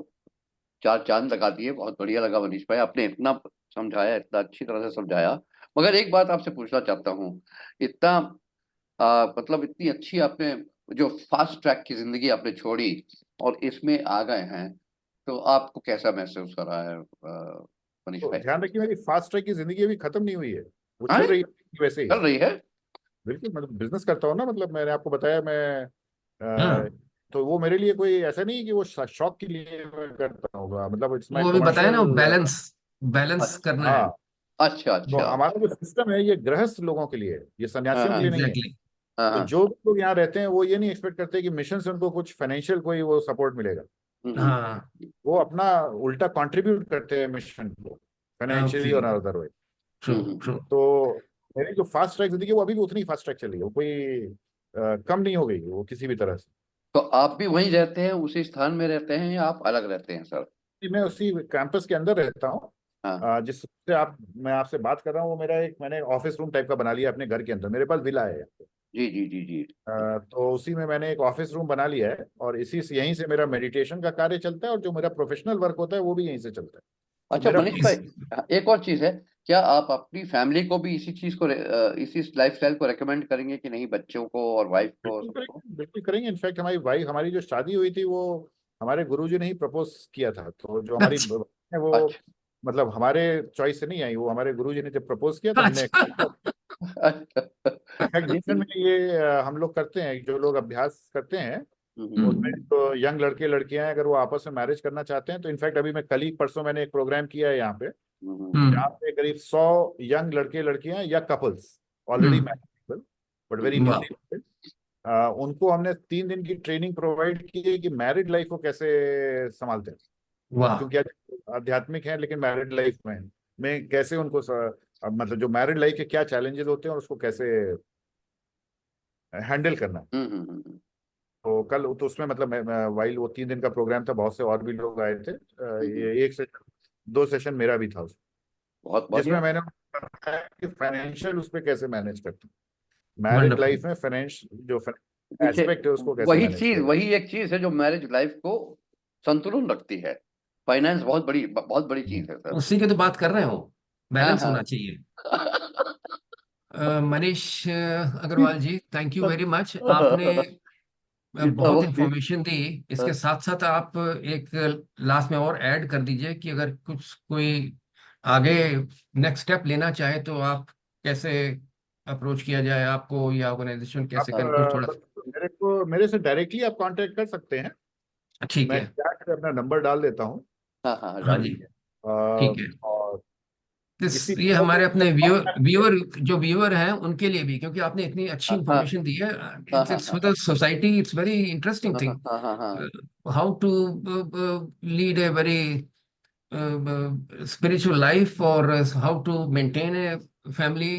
चार चांद लगा दिए, बहुत बढ़िया लगा मनीष भाई, आपने इतना समझाया, इतना अच्छी तरह से समझाया। मगर एक बात आपसे पूछना चाहता हूँ, इतना मतलब इतनी अच्छी आपने जो फास्ट ट्रैक की जिंदगी आपने छोड़ी और इसमें आ गए हैं, तो आपको कैसा महसूस हो रहा है मनीष तो भाई? ध्यान रखिए, मेरी फास्ट ट्रैक की जिंदगी अभी खत्म नहीं हुई है, वो चल हाँ, रही है वैसे ही। चल रही है। बिल्कुल, मतलब बिजनेस करता हूँ ना, मतलब मैंने आपको बताया मैं, हाँ, तो वो मेरे लिए कोई ऐसा नहीं है कि वो शौक के लिए मैं करता हूँ, मतलब इट्स माय वो अभी बताया ना, कमर्शियल। बैलेंस बैलेंस अच्छा, करना है। हाँ, अच्छा, तो अच्छा। हमारा जो सिस्टम है ये गृहस्थ लोगों के लिए है, ये हाँ, सन्यासियों के हाँ, लिए नहीं है। एग्जैक्टली। हाँ, तो हाँ। जो भी लोग यहाँ रहते हैं वो ये नहीं एक्सपेक्ट करते कि मिशन से उनको कुछ फाइनेंशियल कोई वो सपोर्ट मिलेगा। हाँ। वो अपना उल्टा कंट्रीब्यूट करते हैं मिशन को, फाइनेंशियली ओके। और अदरवाइज। ट्रू हम्म। ट्रू। तो मेरी जो फास्ट ट्रैक जिंदगी है वो अभी भी उतनी फास्ट ट्रैक चल रही है, वो कोई कम नहीं हो गई वो किसी भी तरह से। तो आप भी वहीं रहते हैं, उसी स्थान में रहते हैं, या आप अलग रहते हैं सर? मैं उसी कैंपस के अंदर रहता हूँ। हाँ। जिससे मैं आपसे बात कर रहा हूँ, वो मेरा मैंने ऑफिस रूम टाइप का बना लिया अपने घर के अंदर, मेरे पास विला है। जी, जी, जी, जी। तो उसी में मैंने एक ऑफिस रूम बना लिया है, और इसी से यहीं से मेरा मेडिटेशन का कार्य चलता है, और जो मेरा प्रोफेशनल वर्क होता है वो भी यहीं से चलता है। तो अच्छा मेरा मनीष भाई, हाँ, एक और चीज है, क्या आप अपनी फैमिली को भी इसी चीज को इसी लाइफस्टाइल को रेकमेंड करेंगे कि नहीं, बच्चों को और वाइफ को और बिल्कुल सबको? करेंगे, बिल्कुल करेंगे। इनफैक्ट हमारी जो शादी हुई थी वो हमारे गुरुजी ने ही प्रपोज किया था, तो जो हमारी अच्छा है वो अच्छा। मतलब हमारे चॉइस से नहीं आई, वो हमारे गुरुजी ने जब प्रपोज किया तो हमने अच्छा। accept किया। अच्छा। इनफैक्ट बचपन नहीं। में ये हम लोग करते हैं, जो लोग अभ्यास करते हैं उसमें, हम्म तो यंग लड़के लड़कियां हैं, अगर वो आपस में मैरिज करना चाहते हैं तो इनफैक्ट अभी मैं कल ही परसों मैंने एक प्रोग्राम किया है यहाँ पे, हम्म। जहाँ हम्म पे करीब 100 यंग लड़के लड़कियां या couples already hmm married, but very वाह न्यूली। उनको हमने 3 दिन की ट्रेनिंग प्रोवाइड की है कि मैरिड लाइफ को कैसे संभालते हैं। वाह। क्योंकि आज आध्यात्मिक है लेकिन मैरिड लाइफ में कैसे उनको मतलब जो मैरिड लाइफ के क्या चैलेंजेस होते हैं और उसको कैसे हैंडल करना है। तो कल तो उसमें मतलब वाइल वो 3 दिन का प्रोग्राम था, बहुत से और भी लोग आए थे। ये एक से 2 सेशन मेरा भी था उसमें, बहुत जिसमें बढ़िया। मैंने बताया कि फाइनेंशियल उस पर कैसे मैनेज करते हैं, मैरिड वंडरफुल। लाइफ में फाइनेंस जो देखिए, एस्पेक्ट है उसको कैसे मैनेज किया जाए। वही एक चीज है जो मैरिज लाइफ को संतुलन रखती है। फाइनेंस बहुत बड़ी चीज है सर। उसी की तो बात कर रहे हो, हाँ बैलेंस हाँ। होना चाहिए। मनीष अग्रवाल जी, थैंक यू वेरी मच। आपने गीता बहुत भक्ति। इंफॉर्मेशन दी। इसके साथ साथ आप एक लास्ट में और ऐड कर दीजिए कि अगर कुछ कोई आगे नेक्स्ट स्टेप लेना चाहे तो आप कैसे अप्रोच किया जाए आपको, या ऑर्गेनाइजेशन आप कैसे करें, कुछ थोड़ा मेरे से डायरेक्टली आप कांटेक्ट कर सकते हैं। ठीक मैं है। चैट में अपना नंबर डाल देता हूँ। हाँ हाँ, हाँ जी, डालिए। ठीक है। और इसी ये तरह हमारे अपने व्यूअर से व्यूअर जो व्यूअर हैं उनके लिए भी, क्योंकि आपने इतनी अच्छी हाँ हाँ इंफॉर्मेशन दी है। हाँ इट्स हाँ इट्स हाँ for the society, it's very interesting हाँ थिंग, हाँ हाँ हाँ how to lead a very spiritual life, और how to maintain a family,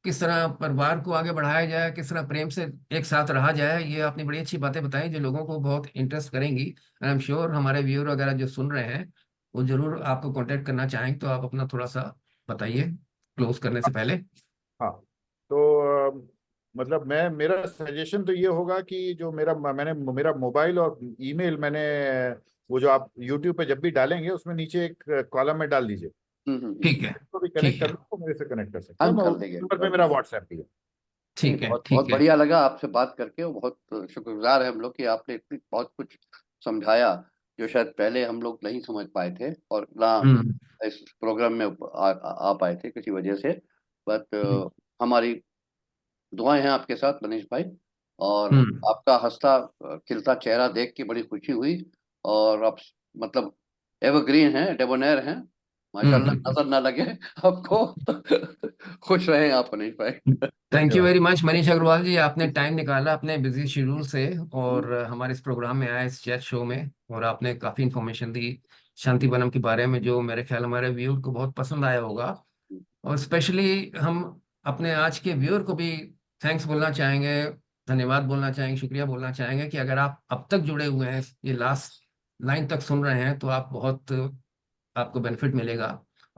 किस तरह परिवार को आगे बढ़ाया जाए, किस तरह प्रेम से एक साथ रहा जाए। ये आपने बड़ी अच्छी बातें बताई जो लोगों को बहुत इंटरेस्ट करेंगी। आई एम श्योर हमारे व्यूअर वगैरह जो सुन रहे हैं वो जरूर आपको कांटेक्ट करना चाहेंगे। तो आप अपना थोड़ा सा बताइए क्लोज करने से पहले। हाँ। तो मतलब मैं मेरा सजेशन तो ये होगा कि जो मेरा मोबाइल और ईमेल मैंने वो जो आप यूट्यूब पे जब भी डालेंगे उसमें नीचे एक कॉलम में डाल दीजिए। ठीक है। तो भी कनेक्ट ठीक कर है। लो तो मेरे से कनेक्ट कर सकते हैं। हम मैं कर उस देंगे, नंबर पे कर मेरा देंगे। व्हाट्सएप भी है। नहीं, ठीक है। बहुत बहुत ठीक है। बढ़िया लगा आपसे बात करके, और बहुत शुक्रगुजार है हम लोग कि आपने इतनी बहुत कुछ समझाया जो शायद पहले हम लोग नहीं समझ पाए थे, और ना हम्म। इस प्रोग्राम में आ पाए थे किसी वजह से। बट हम्म। हमारी दुआएं हैं आपके साथ मनीष भाई। और हम्म। आपका हंसता खिलता चेहरा देख के बड़ी खुशी हुई। और आप मतलब एवरग्रीन हैं, डेबोनेर हैं, माशाल्लाह, हम्म। नजर ना लगे आपको। खुश रहें आप मनीष भाई। थैंक यू धन्यवाद। वेरी मच मनीष अग्रवाल जी, आपने टाइम निकाला अपने बिजी शेड्यूल से और हम्म, हमारे इस प्रोग्राम में आए, इस चैट शो में, और आपने काफी इंफॉर्मेशन दी शांति वनम के बारे में, जो मेरे ख्याल हमारे व्यूअर को बहुत पसंद आया होगा। और स्पेशली हम अपने आज के व्यूअर को भी थैंक्स बोलना चाहेंगे, धन्यवाद बोलना चाहेंगे, शुक्रिया बोलना चाहेंगे कि अगर आप अब तक जुड़े हुए हैं, ये लास्ट लाइन तक सुन रहे हैं, तो आप बहुत आपको बेनिफिट मिलेगा।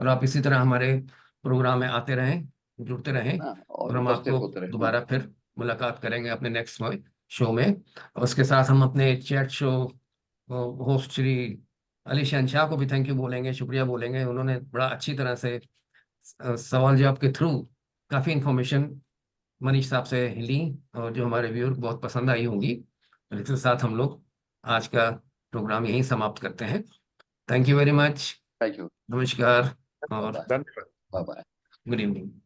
और आप इसी तरह हमारे प्रोग्राम में आते रहें, जुड़ते रहें, हाँ, और और हम उपस्थित आपको होते रहे। हाँ। दोबारा फिर मुलाकात करेंगे अपने नेक्स्ट शो में। और उसके साथ हम अपने chat show host Shri Ali शहनशाह को भी थैंक यू बोलेंगे, शुक्रिया बोलेंगे। उन्होंने बड़ा अच्छी तरह से सवाल जवाब के थ्रू काफी इंफॉर्मेशन मनीष साहब से ली, और जो हमारे व्यूअर को बहुत पसंद आई होंगी। और इसके साथ हम लोग आज का प्रोग्राम यहीं समाप्त करते हैं। Thank you very much. Thank you. नमस्कार बाय और बाय। धन्यवाद। Bye bye. Good evening.